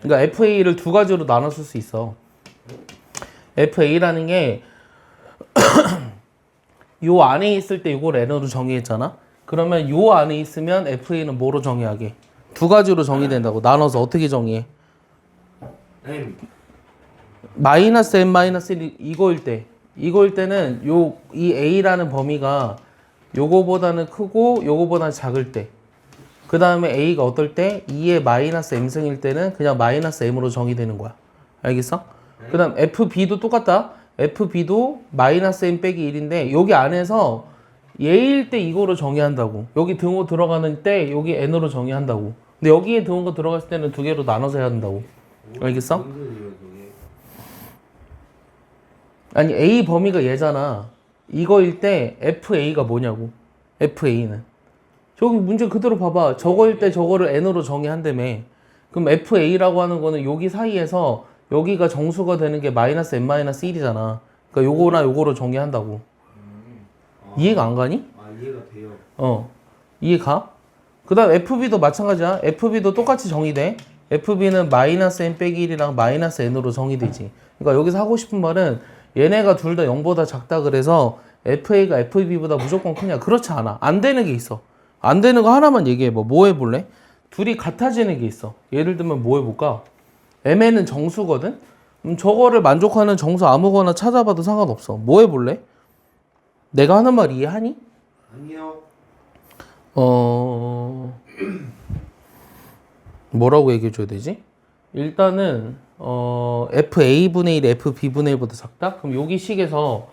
그러니까 FA를 두 가지로 나눠 쓸 수 있어. FA라는 게 요 안에 있을 때 이걸 N으로 정의했잖아. 그러면 요 안에 있으면 FA는 뭐로 정의하게? 두 가지로 정의된다고. 나눠서 어떻게 정의해? M 마이너스 M 마이너스 1 이거일 때는 이 A라는 범위가 요거보다는 크고 요거보다는 작을 때 그 다음에 A가 어떨 때 2의 마이너스 M승일 때는 그냥 마이너스 M으로 정의되는 거야. 알겠어? 그 다음 FB도 똑같다. FB도 마이너스 M 빼기 1인데 여기 안에서 얘일 때 이거로 정의한다고. 여기 등호 들어가는 때 여기 N으로 정의한다고. 근데 여기에 등호가 들어갔을 때는 두 개로 나눠서 해야 한다고. 알겠어? 아니 A 범위가 얘잖아. 이거일 때 FA가 뭐냐고. FA는 저기 문제 그대로 봐봐. 저거일 때 저거를 N으로 정의한다며. 그럼 FA라고 하는 거는 여기 사이에서 여기가 정수가 되는 게 마이너스 M 마이너스 1이잖아. 그러니까 요거나 요거로 정의한다고. 이해가 안 가니? 아 이해가 돼요. 이해가? 그 다음 FB도 마찬가지야. FB도 똑같이 정의돼. FB는 마이너스 M 빼기 1이랑 마이너스 N으로 정의되지. 그러니까 여기서 하고 싶은 말은 얘네가 둘 다 0보다 작다 그래서 FA가 FB보다 무조건 크냐? 그렇지 않아. 안 되는 게 있어. 안 되는 거 하나만 얘기해봐. 뭐 해볼래? 둘이 같아지는 게 있어. 예를 들면 뭐 해볼까? M는 정수거든? 저거를 만족하는 정수 아무거나 찾아봐도 상관없어. 뭐 해볼래? 내가 하는 말 이해하니? 아니요. 뭐라고 얘기해줘야 되지? 일단은 FA분의 1, FB분의 1보다 작다? 그럼 요 식에서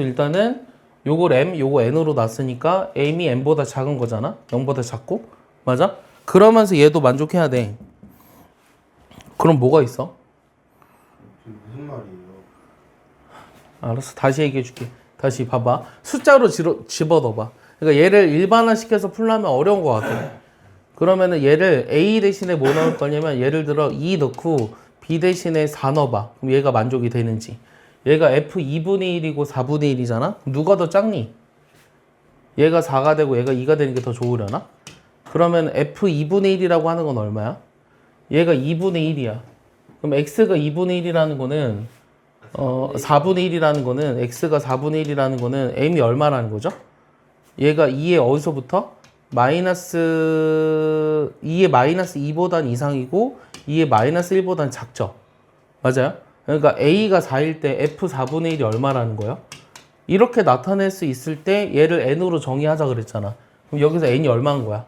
일단은 요걸 M, 요거 N으로 놨으니까 M이 N보다 작은 거잖아? 0보다 작고? 맞아? 그러면서 얘도 만족해야 돼. 그럼 뭐가 있어? 지금 무슨 말이에요? 알았어. 다시 얘기해줄게. 다시 봐봐. 숫자로 집어넣어봐. 그러니까 얘를 일반화시켜서 풀려면 어려운 것 같아. 그러면은 얘를 A 대신에 뭐 넣을 거냐면 예를 들어 2 넣고 B 대신에 4 넣어봐. 그럼 얘가 만족이 되는지. 얘가 F2분의 1이고 4분의 1이잖아? 누가 더 작니? 얘가 4가 되고 얘가 2가 되는 게 더 좋으려나? 그러면 F2분의 1이라고 하는 건 얼마야? 얘가 2분의 1이야. 그럼 X가 2분의 1이라는 거는 4분의 1이라는 거는 X가 4분의 1이라는 거는 M이 얼마라는 거죠? 얘가 2의 어디서부터? 2의 마이너스 2보단 이상이고 2의 마이너스 1보단 작죠? 맞아요? 그러니까 A가 4일 때 F 4분의 1이 얼마라는 거예요? 이렇게 나타낼 수 있을 때 얘를 n으로 정의하자 그랬잖아. 그럼 여기서 n이 얼마인 거야?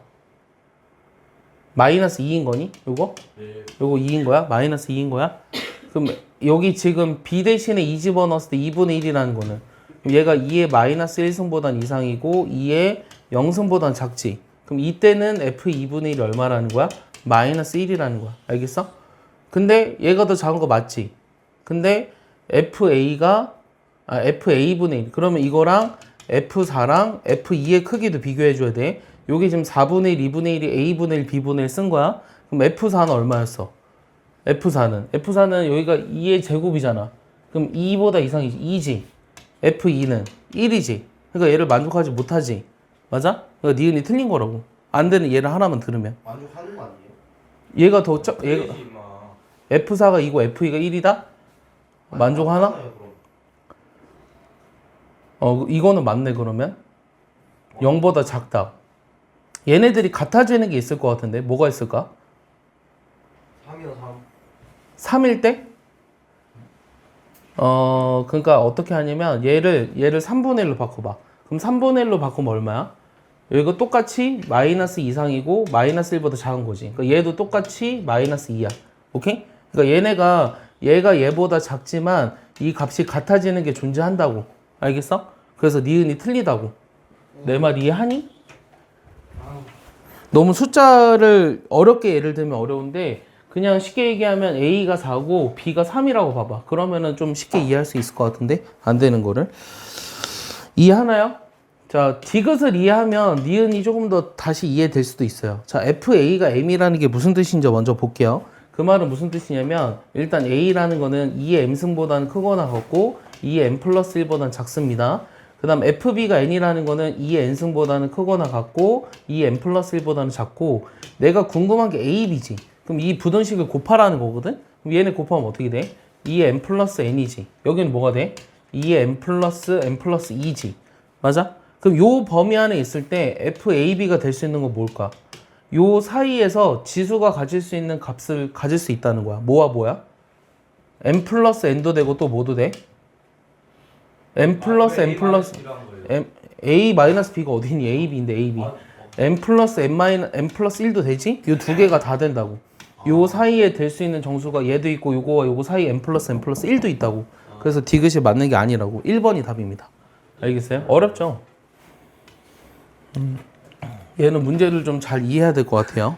마이너스 2인 거니? 요거? 네. 요거 2인 거야? 마이너스 2인 거야? 그럼 여기 지금 b 대신에 2 집어넣었을 때 2분의 1이라는 거는 얘가 2의 마이너스 1승보단 이상이고 2의 0승보단 작지. 그럼 이때는 f 2분의 1이 얼마라는 거야? 마이너스 1이라는 거야. 알겠어? 근데 얘가 더 작은 거 맞지? 근데 FA분의 1. 그러면 이거랑 F4랑 F2의 크기도 비교해 줘야 돼. 여기 지금 4분의 1, 2분의 1이 A분의 1, B분의 1 쓴 거야. 그럼 F4는 얼마였어? F4는 여기가 2의 제곱이잖아. 그럼 2보다 이상이지. 2지. F2는 1이지. 그러니까 얘를 만족하지 못하지. 맞아? 그러니까 니은이 틀린 거라고. 안 되는 얘를 하나만 들으면. 만족하는 거 아니에요? 얘가 더 얘가 되지, 임마. F4가 2고 F2가 1이다? 만족하나? 맞잖아요, 그럼. 이거는 맞네, 그러면. 0보다 작다. 얘네들이 같아지는 게 있을 것 같은데, 뭐가 있을까? 3이요 3. 3일 때? 그러니까 어떻게 하냐면, 얘를 3분의 1로 바꿔봐. 그럼 3분의 1로 바꾸면 얼마야? 이거 똑같이 마이너스 이상이고, 마이너스 1보다 작은 거지. 그러니까 얘도 똑같이 마이너스 2야. 오케이? 그러니까 얘가 얘보다 작지만, 이 값이 같아지는 게 존재한다고. 알겠어? 그래서 니은이 틀리다고. 내 말 이해하니? 너무 숫자를 어렵게 예를 들면 어려운데 그냥 쉽게 얘기하면 A가 4고 B가 3이라고 봐봐. 그러면은 좀 쉽게 이해할 수 있을 것 같은데 안 되는 거를. 이해하나요? 자, 디귿을 이해하면 니은이 조금 더 다시 이해될 수도 있어요. 자, FA가 M이라는 게 무슨 뜻인지 먼저 볼게요. 그 말은 무슨 뜻이냐면 일단 A라는 거는 2의 M승보다는 크거나 같고 2의 M 플러스 1보다는 작습니다. 그 다음 FB가 N이라는 거는 2의 N승보다는 크거나 같고 2의 M 플러스 1보다는 작고 내가 궁금한 게 A, B지. 그럼 이 부등식을 곱하라는 거거든? 그럼 얘네 곱하면 어떻게 돼? 2의 M 플러스 N이지. 여기는 뭐가 돼? 2의 M 플러스 2지. 맞아? 그럼 요 범위 안에 있을 때 FAB가 될 수 있는 건 뭘까? 요 사이에서 지수가 가질 수 있는 값을 가질 수 있다는 거야. 뭐와 뭐야? M 플러스 N도 되고 또 뭐도 돼? M 플러스 M 플러스 A 마이너스 B가 어디니? A, B인데 A, B. M 플러스 M 플러스 1도 되지? 요 두 개가 다 된다고. 요 사이에 될 수 있는 정수가 얘도 있고 요거와 요거 사이에 M 플러스 1도 있다고. 그래서 디귿이 맞는 게 아니라고. 1번이 답입니다. 알겠어요? 어렵죠? 얘는 문제를 좀 잘 이해해야 될 것 같아요.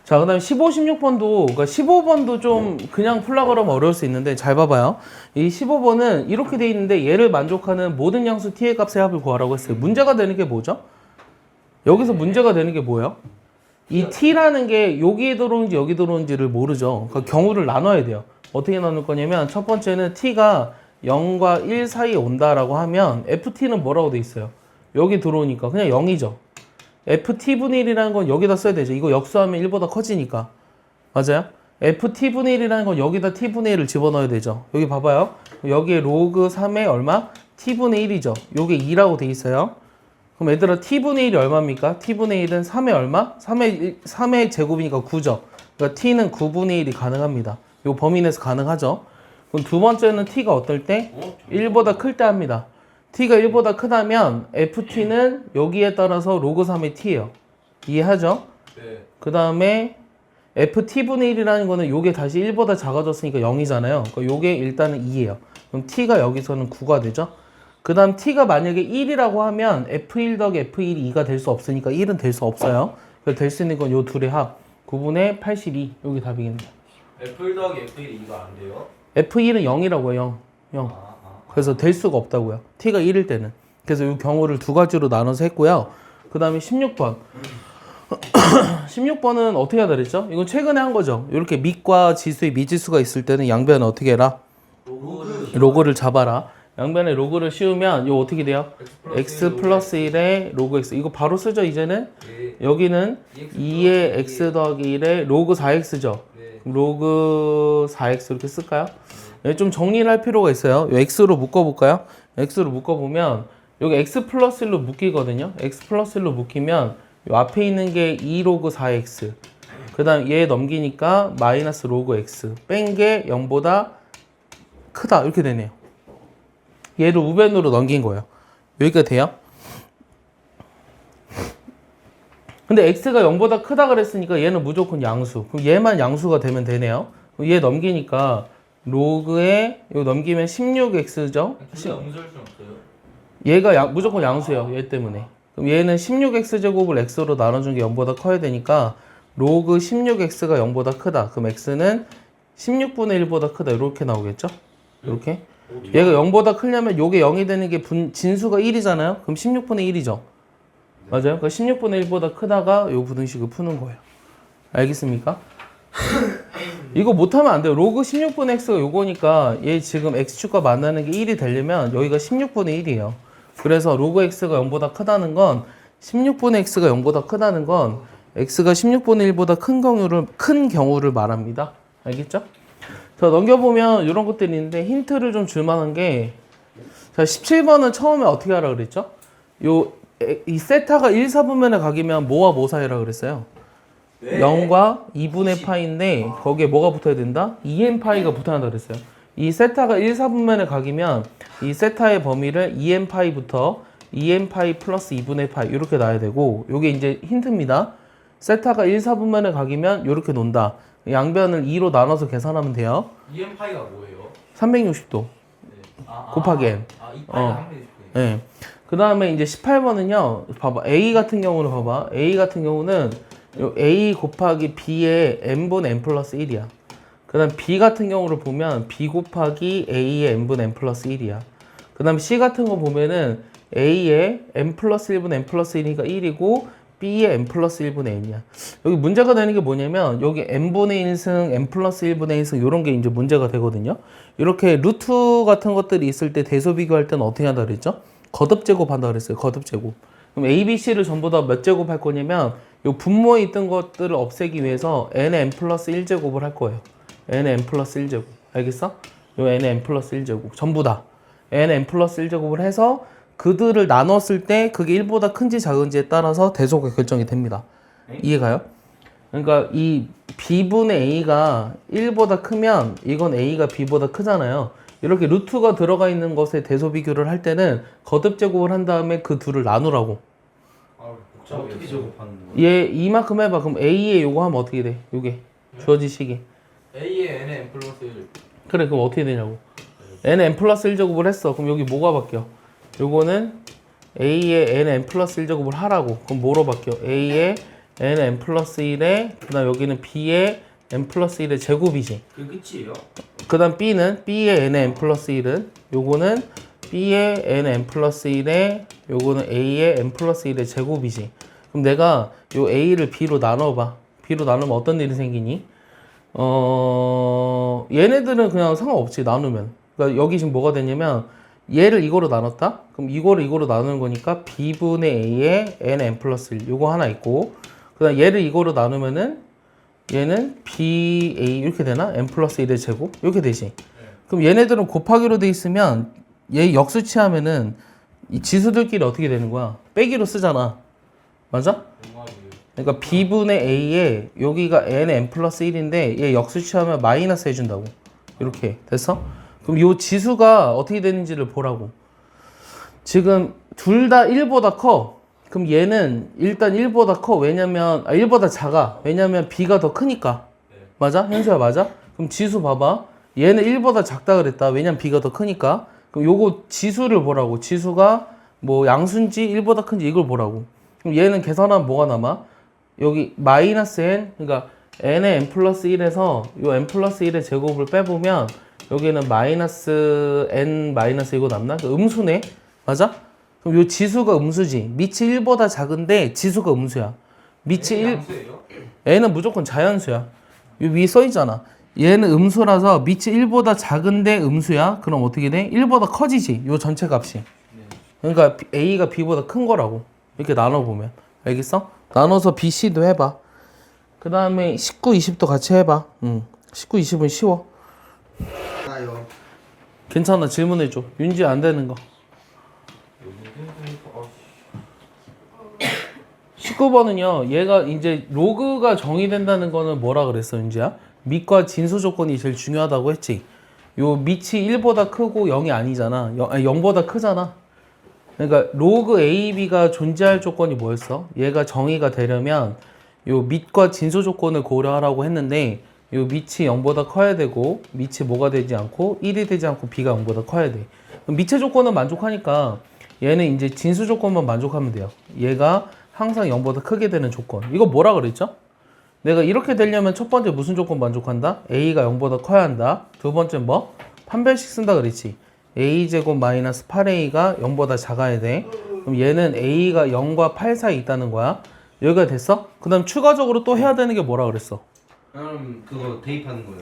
자, 그 다음에 15, 16번도, 그러니까 15번도 좀 그냥 풀라 그러면 어려울 수 있는데 잘 봐봐요. 이 15번은 이렇게 돼 있는데 얘를 만족하는 모든 양수 t의 값의 합을 구하라고 했어요. 문제가 되는 게 뭐죠? 여기서 문제가 되는 게 뭐예요? 이 t라는 게 여기에 들어오는지 여기 들어오는지를 모르죠. 그러니까 경우를 나눠야 돼요. 어떻게 나눌 거냐면 첫 번째는 t가 0과 1 사이에 온다라고 하면 ft는 뭐라고 돼 있어요? 여기 들어오니까 그냥 0이죠. ft분의 1이라는 건 여기다 써야 되죠. 이거 역수하면 1보다 커지니까. 맞아요? ft분의 1이라는 건 여기다 t분의 1을 집어넣어야 되죠. 여기 봐봐요. 여기에 로그 3의 얼마? t분의 1이죠. 요게 2라고 돼 있어요. 그럼 얘들아 t분의 1이 얼마입니까? t분의 1은 3의 얼마? 3의 제곱이니까 9죠. 그러니까 t는 9분의 1이 가능합니다. 요 범위 내에서 가능하죠. 그럼 두 번째는 t가 어떨 때? 1보다 클 때 합니다. t가 1보다 크다면 ft는 여기에 따라서 로그 3의 t예요. 이해하죠? 네. 그 다음에 ft분의 1이라는 거는 요게 다시 1보다 작아졌으니까 0이잖아요. 그러니까 요게 일단은 2예요. 그럼 t가 여기서는 9가 되죠? 그 다음 t가 만약에 1이라고 하면 f1 더하기 f1이 2가 될 수 없으니까 1은 될 수 없어요. 그래서 될 수 있는 건 요 둘의 합 9분의 82. 여기 답이겠네요. F1 더하기 F1이 2가 안 돼요? f1은 0이라고 해요. 0. 그래서 될 수가 없다고요. t가 1일 때는. 그래서 이 경우를 두 가지로 나눠서 했고요. 그 다음에 16번. 16번은 어떻게 하다 그랬죠? 이건 최근에 한 거죠. 이렇게 밑과 지수의 미지수가 있을 때는 양변을 어떻게 해라? 로그를 잡아라. 양변에 로그를 씌우면 이거 어떻게 돼요? x 플러스 1의 로그 x. 이거 바로 쓰죠, 이제는? 네. 여기는 2의 x 더하기 1의 로그 4x죠. 네. 로그 4x 이렇게 쓸까요? 좀 정리를 할 필요가 있어요. 요 x로 묶어볼까요? x로 묶어보면 여기 x 플러스 1로 묶이거든요. x 플러스 1로 묶이면 요 앞에 있는 게 2로그 4x 그 다음 얘 넘기니까 마이너스 로그 x 뺀 게 0보다 크다 이렇게 되네요. 얘를 우변으로 넘긴 거예요. 여기까지 돼요? 근데 x가 0보다 크다 그랬으니까 얘는 무조건 양수. 그럼 얘만 양수가 되면 되네요. 그럼 얘 넘기니까 로그에 이거 넘기면 16x죠? 진짜 음수할 순 없어요. 얘가 무조건 양수예요. 얘 때문에. 그럼 얘는 16x제곱을 x로 나눠준 게 0보다 커야 되니까 로그 16x가 0보다 크다. 그럼 x는 16분의 1보다 크다. 이렇게 나오겠죠? 이렇게. 얘가 0보다 크려면 요게 0이 되는 게 진수가 1이잖아요. 그럼 16분의 1이죠. 맞아요? 그러니까 16분의 1보다 크다가 요 부등식을 푸는 거예요. 알겠습니까? 이거 못하면 안 돼요. 로그 16분의 x가 요거니까 얘 지금 x축과 만나는 게 1이 되려면 여기가 16분의 1이에요. 그래서 로그 x가 0보다 크다는 건 16분의 x가 0보다 크다는 건 x가 16분의 1보다 큰 경우를 말합니다. 알겠죠? 자, 넘겨보면 이런 것들이 있는데 힌트를 좀 줄 만한 게 자, 17번은 처음에 어떻게 하라 그랬죠? 이 세타가 1, 4분면에 각이면 뭐와 뭐 사이라 그랬어요? 네. 0과 2분의 파인데 거기에 뭐가 붙어야 된다? 2n 파이가 붙어야 한다 그랬어요. 이 세타가 1, 4분면에 각이면 이 세타의 범위를 2n 파이부터 2n 파이 플러스 2분의 파이 이렇게 놔야 되고 요게 이제 힌트입니다. 세타가 1, 4분면에 각이면 이렇게 논다. 양변을 2로 나눠서 계산하면 돼요. EM 파이가 뭐예요? 360도 네. 곱하기 n. 이 파이가 한 개. 네. 그 다음에 이제 18번은요. 봐봐. A 같은 경우는 봐봐. A 같은 경우는 요 A 곱하기 B의 n분의 n 플러스 1이야. 그 다음 B 같은 경우를 보면 B 곱하기 A의 n분의 n 플러스 1이야. 그 다음 C 같은 거 보면은 A의 n 플러스 1분의 n 플러스 1이니까 1이고 B의 n 플러스 1분의 n이야. 여기 문제가 되는 게 뭐냐면 여기 n분의 1승, n 플러스 1분의 1승 이런 게 이제 문제가 되거든요. 이렇게 루트 같은 것들이 있을 때 대소 비교할 때는 어떻게 한다 그랬죠? 거듭 제곱한다 그랬어요. 거듭 제곱. 그럼 A, B, C를 전부 다 몇 제곱 할 거냐면 요 분모에 있던 것들을 없애기 위해서 n의 n 플러스 1제곱을 할 거예요. n의 n 플러스 1제곱. 알겠어? 요 n의 n 플러스 1제곱. 전부 다. n의 n 플러스 1제곱을 해서 그들을 나눴을 때 그게 1보다 큰지 작은지에 따라서 대소가 결정이 됩니다. 이해가요? 그러니까 이 B분의 A가 1보다 크면 이건 A가 B보다 크잖아요. 이렇게 루트가 들어가 있는 것에 대소 비교를 할 때는 거듭 제곱을 한 다음에 그 둘을 나누라고. 어떻게 제곱하는 거예요? 얘 이만큼 해봐. 그럼 A에 요거 하면 어떻게 돼? 요게 주어지시기. A의 n의 n 플러스 1. 그래 그럼 어떻게 되냐고. n의 n 플러스 1제곱을 했어. 그럼 여기 뭐가 바뀌어? 요거는 A의 n의 n 플러스 1제곱을 하라고. 그럼 뭐로 바뀌어? A의 n의 n 플러스 1에 그 다음 여기는 B의 n 플러스 1의 제곱이지. 그게 끝이에요? 그 다음 B는 B의 n의 n 플러스 1은 요거는 B의 n의 n 플러스 1에 요거는 A의 n 플러스 1의 제곱이지. 그럼 내가 요 A를 B로 나눠봐. B로 나누면 어떤 일이 생기니? 얘네들은 그냥 상관없지 나누면. 그러니까 여기 지금 뭐가 되냐면 얘를 이거로 나눴다? 그럼 이거를 이거로 나누는 거니까 B분의 A의 n 플러스 1 요거 하나 있고 그 다음 얘를 이거로 나누면은 얘는 BA 이렇게 되나? n 플러스 1의 제곱? 이렇게 되지. 그럼 얘네들은 곱하기로 돼 있으면 얘 역수치하면은 이 지수들끼리 어떻게 되는 거야? 빼기로 쓰잖아. 맞아? 그러니까 B분의 A에 여기가 n 플러스 1인데 얘 역수치하면 마이너스 해준다고. 이렇게 됐어? 그럼 요 지수가 어떻게 되는지를 보라고. 지금 둘 다 1보다 커. 그럼 얘는 일단 1보다 커. 왜냐면 1보다 작아. 왜냐면 B가 더 크니까. 맞아? 현수야 맞아? 그럼 지수 봐봐. 얘는 1보다 작다 그랬다. 왜냐면 B가 더 크니까. 그럼 요거 지수를 보라고. 지수가 뭐 양수인지 1보다 큰지 이걸 보라고. 그럼 얘는 계산하면 뭐가 남아? 여기 마이너스 n, 그러니까 n의 n 플러스 1에서 요 n 플러스 1의 제곱을 빼보면 여기는 마이너스 n 마이너스 이거 남나? 음수네? 맞아? 그럼 요 지수가 음수지. 밑이 1보다 작은데 지수가 음수야. 밑이 1, 양수예요? n은 무조건 자연수야. 요 위에 써있잖아. 얘는 음수라서 밑이 1보다 작은데 음수야. 그럼 어떻게 돼? 1보다 커지지. 요 전체 값이. 그러니까 A가 B보다 큰 거라고. 이렇게 나눠보면. 알겠어? 나눠서 B, C도 해봐. 그 다음에 19, 20도 같이 해봐. 19, 20은 쉬워. 하나요. 괜찮아. 질문해줘. 윤지 안 되는 거. 19번은요. 얘가 이제 로그가 정의된다는 거는 뭐라 그랬어, 윤지야? 밑과 진수 조건이 제일 중요하다고 했지. 요 밑이 1보다 크고 0이 아니잖아. 0보다 크잖아. 그러니까 로그 AB가 존재할 조건이 뭐였어? 얘가 정의가 되려면 요 밑과 진수 조건을 고려하라고 했는데 요 밑이 0보다 커야 되고 밑이 뭐가 되지 않고 1이 되지 않고 B가 0보다 커야 돼. 그럼 밑의 조건은 만족하니까 얘는 이제 진수 조건만 만족하면 돼요. 얘가 항상 0보다 크게 되는 조건. 이거 뭐라 그랬죠? 내가 이렇게 되려면 첫 번째 무슨 조건 만족한다? A가 0보다 커야 한다. 두 번째 뭐? 판별식 쓴다 그랬지. A제곱 마이너스 8A가 0보다 작아야 돼. 그럼 얘는 A가 0과 8 사이 있다는 거야. 여기가 됐어? 그 다음 추가적으로 또 해야 되는 게 뭐라 그랬어? 그럼 그거 대입하는 거예요.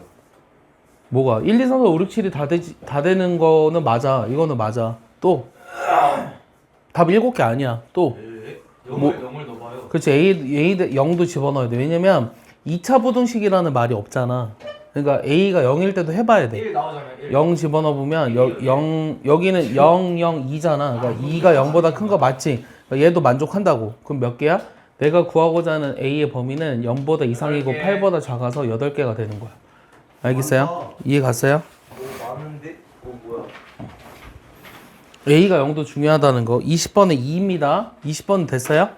뭐가? 1, 2, 3, 4, 5, 6, 7이 다 되는 거는 맞아. 이거는 맞아. 또 답 7개 아니야. 또 네. 뭐- 0을 넣어봐요. 그렇지. A 0도 집어넣어야 돼. 왜냐면 2차 부등식이라는 말이 없잖아. 그러니까 A가 0일 때도 해봐야 돼. 1 나오잖아요. 1. 0 집어넣으면 여기는 0, 0, 2잖아. 그러니까 2가 0보다 큰 거 맞지? 그러니까 얘도 만족한다고. 그럼 몇 개야? 내가 구하고자 하는 A의 범위는 0보다 이상이고 8개. 8보다 작아서 8개가 되는 거야. 알겠어요? 이해 갔어요? 오 많은데? 오 뭐야? A가 0도 중요하다는 거. 20번에 2입니다. 20번 됐어요?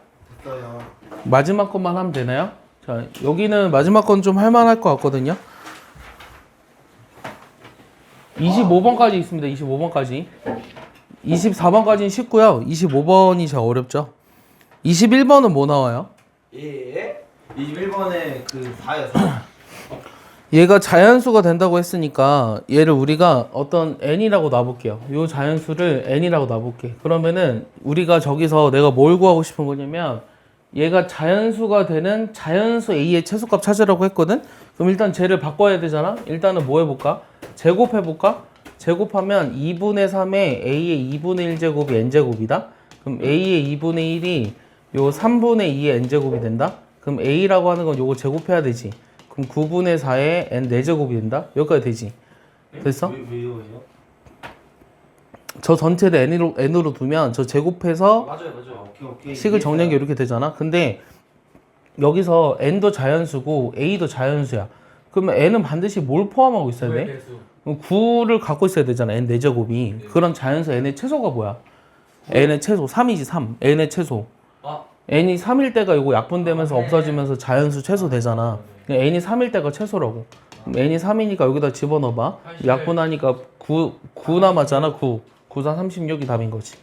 됐어요. 마지막 것만 하면 되나요? 자, 여기는 마지막 건 좀 할만할 것 같거든요. 25번까지 있습니다. 25번까지. 24번까지는 쉽고요. 25번이 제일 어렵죠. 21번은 뭐 나와요? 예. 21번에 그 4요. 4. 얘가 자연수가 된다고 했으니까 얘를 우리가 어떤 n이라고 놔볼게요. 이 자연수를 n이라고 놔볼게. 그러면은 우리가 저기서 내가 뭘 구하고 싶은 거냐면 얘가 자연수가 되는 자연수 a의 최소값 찾으라고 했거든. 그럼 일단 쟤를 바꿔야 되잖아. 일단은 뭐 해볼까? 제곱해볼까? 제곱하면 2분의 3에 a의 2분의 1제곱이 n제곱이다. 그럼 a의 2분의 1이 요 3분의 2의 n제곱이 된다. 그럼 a라고 하는 건 요거 제곱해야 되지. 그럼 9분의 4에 n 4제곱이 된다? 여기까지 되지. 됐어? 왜요? 저 전체를 n으로 두면 저 제곱해서 맞아요. 오케이. 식을 정리한 게 이렇게 되잖아. 근데 여기서 n도 자연수고 a도 자연수야. 그러면 n은 반드시 뭘 포함하고 있어야 돼? 배수. 그럼 9를 갖고 있어야 되잖아. n 4제곱이. 그런 자연수 n의 최소가 뭐야? n의 최소 3이지 3. n의 최소. 아, n이 3일 때가 이거 약분되면서 없어지면서 자연수 최소 되잖아. n이 3일 때가 최소라고. 그럼 n이 3이니까 여기다 집어넣어봐. 약분하니까 9 남았잖아. 9. 9, 4, 36이 답인 거지.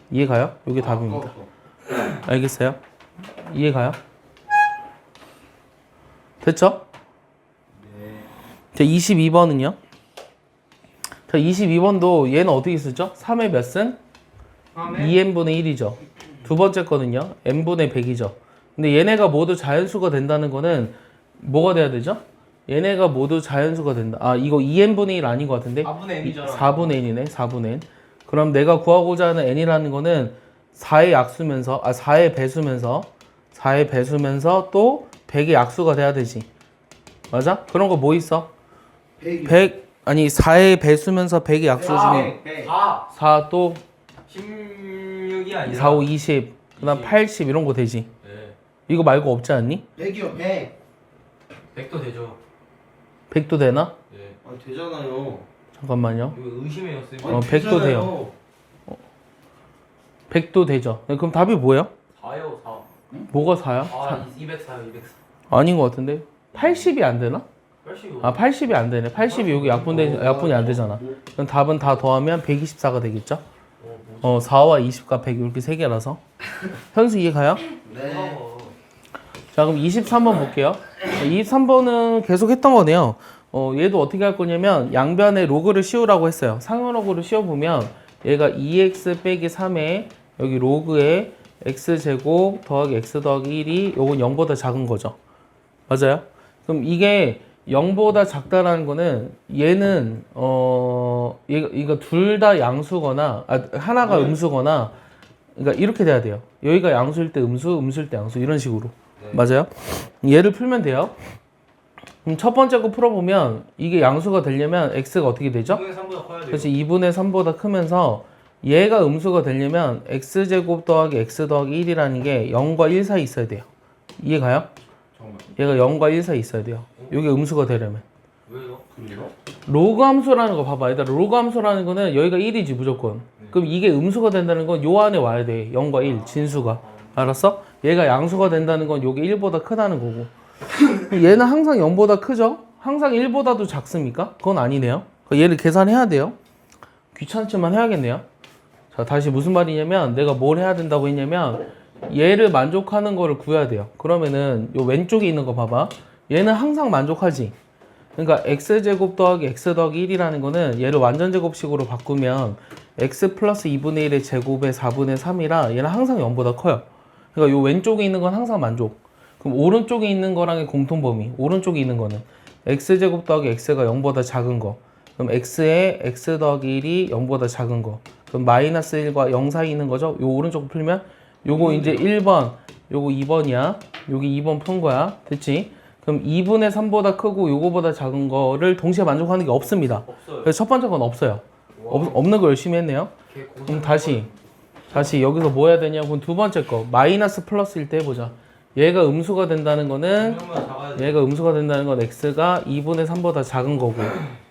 이해가요? 이게 답입니다. 알겠어요? 이해가요? 됐죠? 네. 자, 22번은요? 자, 22번도 얘는 어떻게 쓰죠? 3의 몇 승? 2n분의 1이죠. 두 번째 거는요? n분의 100이죠. 근데 얘네가 모두 자연수가 된다는 거는 뭐가 돼야 되죠? 얘네가 모두 자연수가 된다. 아, 이거 2n분의 1 아닌 것 같은데? 4분의 n이잖아. 4분의 n이네. 4분의 n. 그럼 내가 구하고자 하는 n이라는 거는 4의 약수면서, 4의 배수면서 또 100의 약수가 돼야 되지. 맞아? 그런 거 뭐 있어? 100, 아니 4의 배수면서 100의 약수 중에 4. 4 또 16이 아니라 4, 5, 20, 그 다음 20. 80 이런 거 되지. 네. 이거 말고 없지 않니? 100이요. 100. 100도 되죠. 100도 되나? 네. 아 되잖아요. 잠깐만요. 이거 의심해요, 쌤. 어, 100도 돼요. 100도 되죠. 그럼 답이 뭐예요? 4요, 4. 뭐가 4야? 아, 204요, 204. 아닌 것 같은데? 80이 안 되나? 80. 아, 80이 안 되네. 80이 여기 약분이 안 되잖아. 그럼 답은 다 더하면 124가 되겠죠? 4와 20과 100 이렇게 세 개라서. 현수 이해가요? 네. 자, 그럼 23번 볼게요. 23번은 계속 했던 거네요. 얘도 어떻게 할 거냐면 양변에 로그를 씌우라고 했어요. 상호로그를 씌워보면 얘가 2x 빼기 3에 여기 로그에 x제곱 더하기 x 더하기 1이 요건 0보다 작은 거죠. 맞아요? 그럼 이게 0보다 작다라는 거는 얘는 이거 둘 다 양수거나 하나가 음수거나 그러니까 이렇게 돼야 돼요. 여기가 양수일 때 음수일 때 양수 이런 식으로. 맞아요? 얘를 풀면 돼요. 그럼 첫 번째 거 풀어보면 이게 양수가 되려면 x가 어떻게 되죠? 2분의 3보다 커야 돼요. 그렇지. 2분의 3보다 크면서 얘가 음수가 되려면 x제곱 더하기 x 더하기 1이라는 게 0과 1 사이 있어야 돼요. 이해가요? 정말. 얘가 0과 1 사이 있어야 돼요. 이게 음수가 되려면. 왜요? 그래요? 로그 함수라는 거 봐봐. 얘들아, 로그 함수라는 거는 여기가 1이지 무조건. 그럼 이게 음수가 된다는 건 요 안에 와야 돼. 0과 1 진수가. 알았어? 얘가 양수가 된다는 건 요게 1보다 크다는 거고. 그럼 얘는 항상 0보다 크죠? 항상 1보다도 작습니까? 그건 아니네요. 얘를 계산해야 돼요. 귀찮지만 해야겠네요. 자, 다시 무슨 말이냐면 내가 뭘 해야 된다고 했냐면 얘를 만족하는 거를 구해야 돼요. 그러면은 요 왼쪽에 있는 거 봐봐. 얘는 항상 만족하지. 그러니까 x제곱 더하기 x 더하기 1이라는 거는 얘를 완전제곱식으로 바꾸면 x 플러스 2분의 1의 제곱의 4분의 3이라 얘는 항상 0보다 커요. 그러니까 요 왼쪽에 있는 건 항상 만족. 그럼 오른쪽에 있는 거랑의 공통범위. 오른쪽에 있는 거는 x제곱 더하기 x가 0보다 작은 거. 그럼 x에 x 더하기 1이 0보다 작은 거. 그럼 마이너스 1과 0 사이 있는 거죠. 요 오른쪽 풀면 요거 이제 1번, 요거 2번이야. 여기 2번 푼 거야. 됐지? 그럼 2분의 3보다 크고 요거보다 작은 거를 동시에 만족하는 게 없습니다. 없어요. 그래서 첫 번째 건 없어요. 없는 거 열심히 했네요. 그럼 다시 여기서 뭐 해야 되냐? 그럼 두 번째 거 마이너스 플러스일 때 해보자. 얘가 음수가 된다는 거는 x가 2분의 3보다 작은 거고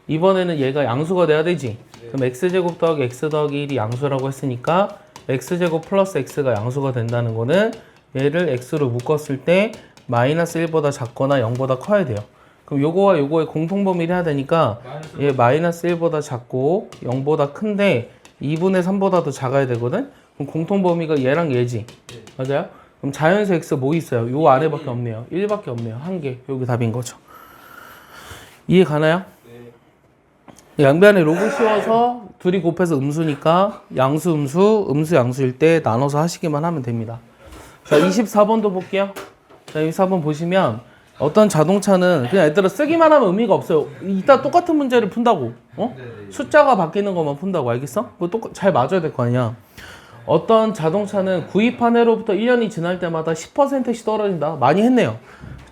이번에는 얘가 양수가 돼야 되지. 그럼 x제곱 더하기 x 더하기 1이 양수라고 했으니까 x제곱 플러스 x가 양수가 된다는 거는 얘를 x로 묶었을 때 마이너스 1보다 작거나 0보다 커야 돼요. 그럼 요거와 요거의 공통범위를 해야 되니까 얘 마이너스 1보다 작고 0보다 큰데 2분의 3보다도 작아야 되거든? 그럼 공통범위가 얘랑 얘지. 맞아요? 그럼 자연수 x 뭐 있어요? 요 안에밖에 없네요. 1밖에 없네요. 한 개. 여기 답인 거죠. 이해 가나요? 양변에 로그 씌워서 둘이 곱해서 음수니까 양수 음수, 음수 양수일 때 나눠서 하시기만 하면 됩니다. 자, 24번도 볼게요. 자, 24번 보시면 어떤 자동차는 그냥 얘들아 쓰기만 하면 의미가 없어요. 이따 똑같은 문제를 푼다고. 숫자가 바뀌는 것만 푼다고. 알겠어? 그거 잘 맞아야 될 거 아니야. 어떤 자동차는 구입한 해로부터 1년이 지날 때마다 10%씩 떨어진다. 많이 했네요.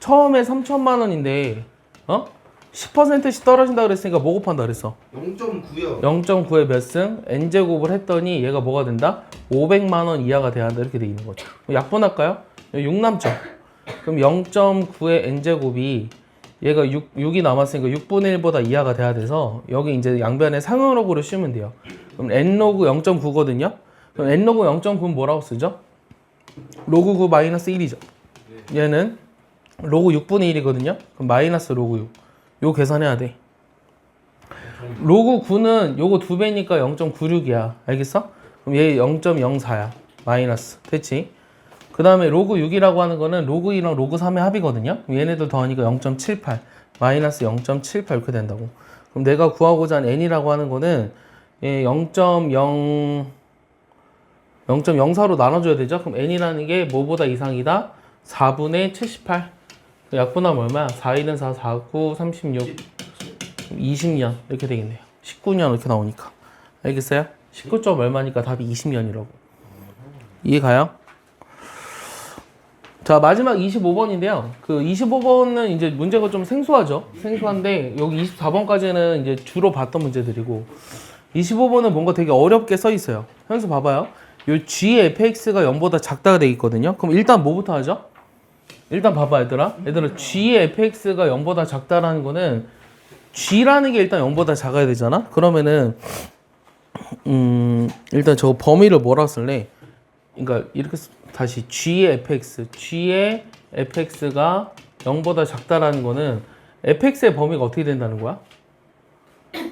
처음에 3천만 원인데 10%씩 떨어진다 그랬으니까 뭐 곱한다 그랬어? 0.9요. 0.9에 몇 승? n제곱을 했더니 얘가 뭐가 된다? 500만 원 이하가 돼야 한다. 이렇게 돼 있는 거죠. 약분할까요? 6 남죠? 그럼 0.9의 n제곱이 얘가 6이 남았으니까 6분의 1보다 이하가 돼야 돼서 여기 이제 양변에 상응로그를 씌우면 돼요. 그럼 n로그 0.9거든요? 그럼 n로그 0.9는 뭐라고 쓰죠? 로그 9 마이너스 1이죠. 얘는 로그 6분의 1이거든요? 그럼 마이너스 로그 6. 요거 계산해야 돼. 로그 9는 요거 2배니까 0.96이야. 알겠어? 그럼 얘 0.04야. 마이너스. 됐지? 그 다음에 로그 6이라고 하는 거는 로그 2랑 로그 3의 합이거든요? 그럼 얘네들 더하니까 0.78. 마이너스 0.78 이렇게 된다고. 그럼 내가 구하고자 하는 n이라고 하는 거는 0.04로 나눠줘야 되죠? 그럼 n이라는 게 뭐보다 이상이다? 4분의 78. 약분하면 얼마야? 4, 1은 4, 4, 9, 36, 20년 이렇게 되겠네요. 19년 이렇게 나오니까. 알겠어요? 19점 얼마니까 답이 20년이라고. 이해 가요? 자, 마지막 25번인데요. 그 25번은 이제 문제가 좀 생소하죠? 생소한데 여기 24번까지는 이제 주로 봤던 문제들이고 25번은 뭔가 되게 어렵게 써 있어요. 현수 봐봐요. 요 G의 fx가 0보다 작다가 돼 있거든요. 그럼 일단 뭐부터 하죠? 일단 봐봐 얘들아 G의 fx가 0보다 작다라는 거는 G라는 게 일단 0보다 작아야 되잖아. 그러면은 일단 저 범위를 뭐라 쓸래? 그러니까 이렇게 다시 G의 fx가 0보다 작다라는 거는 fx의 범위가 어떻게 된다는 거야?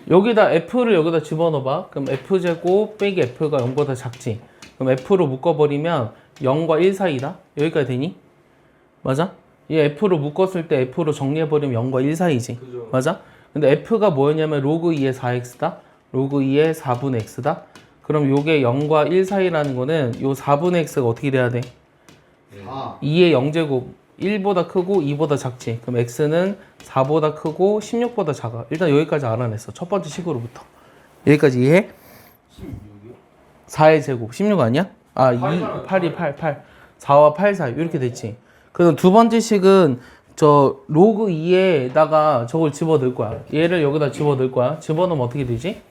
여기다 f를 여기다 집어넣어봐. 그럼 f제곱 빼기 f가 0보다 작지. 그럼 f로 묶어버리면 0과 1 사이다. 여기까지 되니? 맞아? 얘 f로 묶었을 때 f로 정리해버리면 0과 1 사이지. 그죠. 맞아? 근데 f가 뭐였냐면 로그 2의 4x다. 로그 2의 4분의 x다. 그럼 요게 0과 1 사이라는 거는 요 4분의 x가 어떻게 돼야 돼? 2의 0제곱 1보다 크고 2보다 작지. 그럼 x는 4보다 크고 16보다 작아. 일단 여기까지 알아냈어. 첫 번째 식으로부터. 여기까지 이해해? 16이요? 4의 제곱 16 아니야? 아, 2, 8이 8. 4와 8 사이 이렇게 됐지. 그럼 두 번째 식은 저 로그 2에다가 저걸 집어넣을 거야. 얘를 여기다 집어넣을 거야. 집어넣으면 어떻게 되지?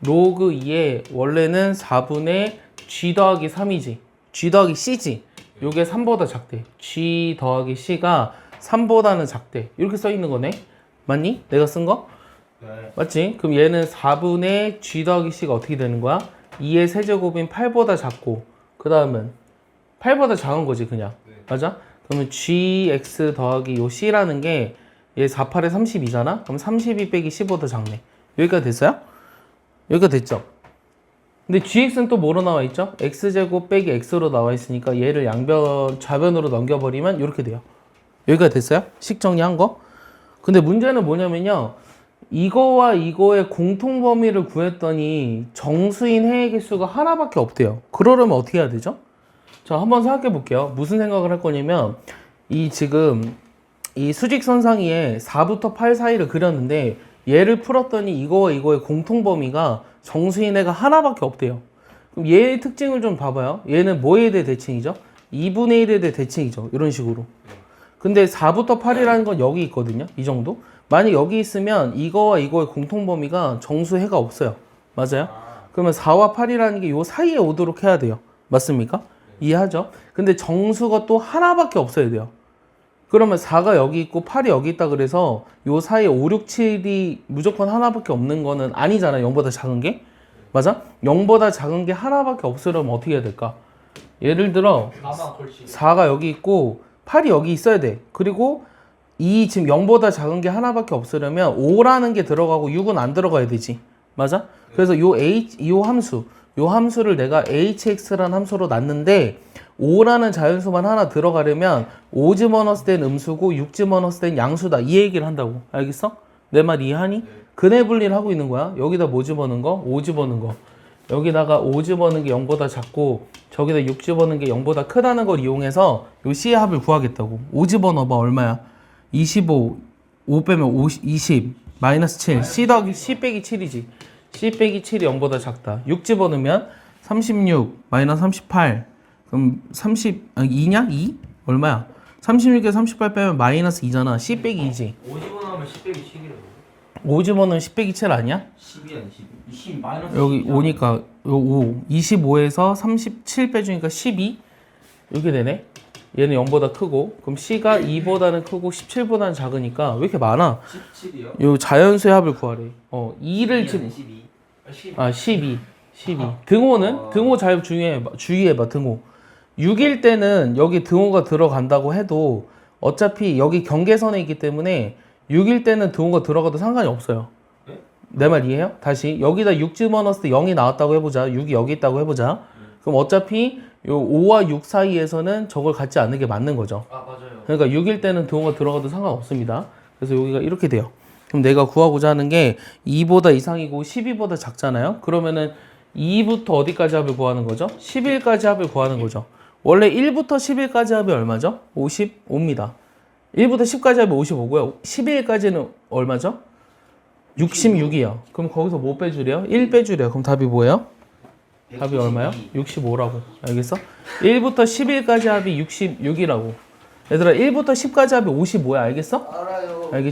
로그 2에 원래는 4분의 g 더하기 3이지. g 더하기 c지. 요게 3보다 작대. g 더하기 c가 3보다는 작대. 이렇게 써 있는 거네. 맞니? 내가 쓴 거? 네. 맞지? 그럼 얘는 4분의 g 더하기 c가 어떻게 되는 거야? 2의 세제곱인 8보다 작고 그 다음은 8보다 작은 거지 그냥. 네. 맞아? 그러면 gx 더하기 요 c라는 게 얘 4, 8에 32잖아? 그럼 32 빼기 15더 작네. 여기까지 됐어요? 여기까지 됐죠? 근데 gx는 또 뭐로 나와 있죠? x제곱 빼기 x로 나와 있으니까 얘를 양변 좌변으로 넘겨버리면 이렇게 돼요. 여기까지 됐어요? 식 정리한 거? 근데 문제는 뭐냐면요. 이거와 이거의 공통 범위를 구했더니 정수인 해의 개수가 하나밖에 없대요. 그러려면 어떻게 해야 되죠? 자, 한번 생각해 볼게요. 무슨 생각을 할 거냐면 이 지금 이 수직선상 위에 4부터 8 사이를 그렸는데 얘를 풀었더니 이거와 이거의 공통 범위가 정수인 해가 하나밖에 없대요. 그럼 얘의 특징을 좀 봐봐요. 얘는 뭐에 대해 대칭이죠? 2분의 1에 대해 대칭이죠. 이런 식으로. 근데 4부터 8이라는 건 여기 있거든요. 이 정도. 만약 여기 있으면 이거와 이거의 공통 범위가 정수해가 없어요. 맞아요? 그러면 4와 8이라는 게 요 사이에 오도록 해야 돼요. 맞습니까? 이해하죠? 근데 정수가 또 하나밖에 없어야 돼요. 그러면 4가 여기 있고 8이 여기 있다 그래서 요 사이에 5, 6, 7이 무조건 하나밖에 없는 거는 아니잖아. 0보다 작은 게. 맞아? 0보다 작은 게 하나밖에 없으려면 어떻게 해야 될까? 예를 들어 4만 걸치. 4가 여기 있고 8이 여기 있어야 돼. 그리고 이 지금 0보다 작은 게 하나밖에 없으려면 5라는 게 들어가고 6은 안 들어가야 되지. 맞아? 그래서 요 함수를 내가 hx라는 함수로 놨는데 5라는 자연수만 하나 들어가려면 5 집어넣었을 땐 음수고 6 집어넣었을 땐 양수다. 이 얘기를 한다고. 알겠어? 내 말 이해하니? 근해 분리를 하고 있는 거야. 여기다 뭐 집어넣은 거? 5 집어넣은 거. 여기다가 5 집어넣은 게 0보다 작고 저기다 6 집어넣은 게 0보다 크다는 걸 이용해서 요 C의 합을 구하겠다고. 5 집어넣어봐. 얼마야? 25, 5 빼면 50, 20, 마이너스 7. C 더하기 C 빼기 7이지. C 빼기 7이 0보다 작다. 6 집어넣으면 36, 마이너스 38. 그럼 2냐? 2? 얼마야? 36에 38 빼면 마이너스 2잖아. C 빼기 2지. 50원 하면 10 빼기 7이라고. 5 집어넣으면 10 빼기 7 아니야? 10이야 10. 20 마이너스 여기 10이잖아. 5니까 요 5. 25에서 37 빼주니까 12. 이렇게 되네. 얘는 0보다 크고 그럼 C가 2보다는 크고 17보다는 작으니까 왜 이렇게 많아? 17이요? 요 자연수의 합을 구하래. 2를 집 12. 10. 아 12. 등호는? 등호 잘 주의해봐 등호. 6일 때는 여기 등호가 들어간다고 해도 어차피 여기 경계선에 있기 때문에 6일 때는 등호가 들어가도 상관이 없어요. 네? 내 말 이해해요? 다시 여기다 6 집어넣었을 때 0이 나왔다고 해보자. 6이 여기 있다고 해보자. 그럼 어차피 요 5와 6 사이에서는 저걸 갖지 않는 게 맞는 거죠. 아 맞아요. 그러니까 6일 때는 등호가 들어가도 상관없습니다. 그래서 여기가 이렇게 돼요. 그럼 내가 구하고자 하는 게 2보다 이상이고 12보다 작잖아요. 그러면은 2부터 어디까지 합을 구하는 거죠? 11까지 합을 구하는 거죠. 원래 1부터 11까지 합이 얼마죠? 55입니다. 1부터 10까지 합이 55고요. 11까지는 얼마죠? 66이요. 그럼 거기서 뭐 빼주래요? 1 빼주래요. 그럼 답이 뭐예요? 답이 얼마요? 65라고. 알겠어? 1부터 11까지 합이 66이라고. 얘들아 1부터 10까지 합이 55야. 알겠어? 알아요. 알겠지?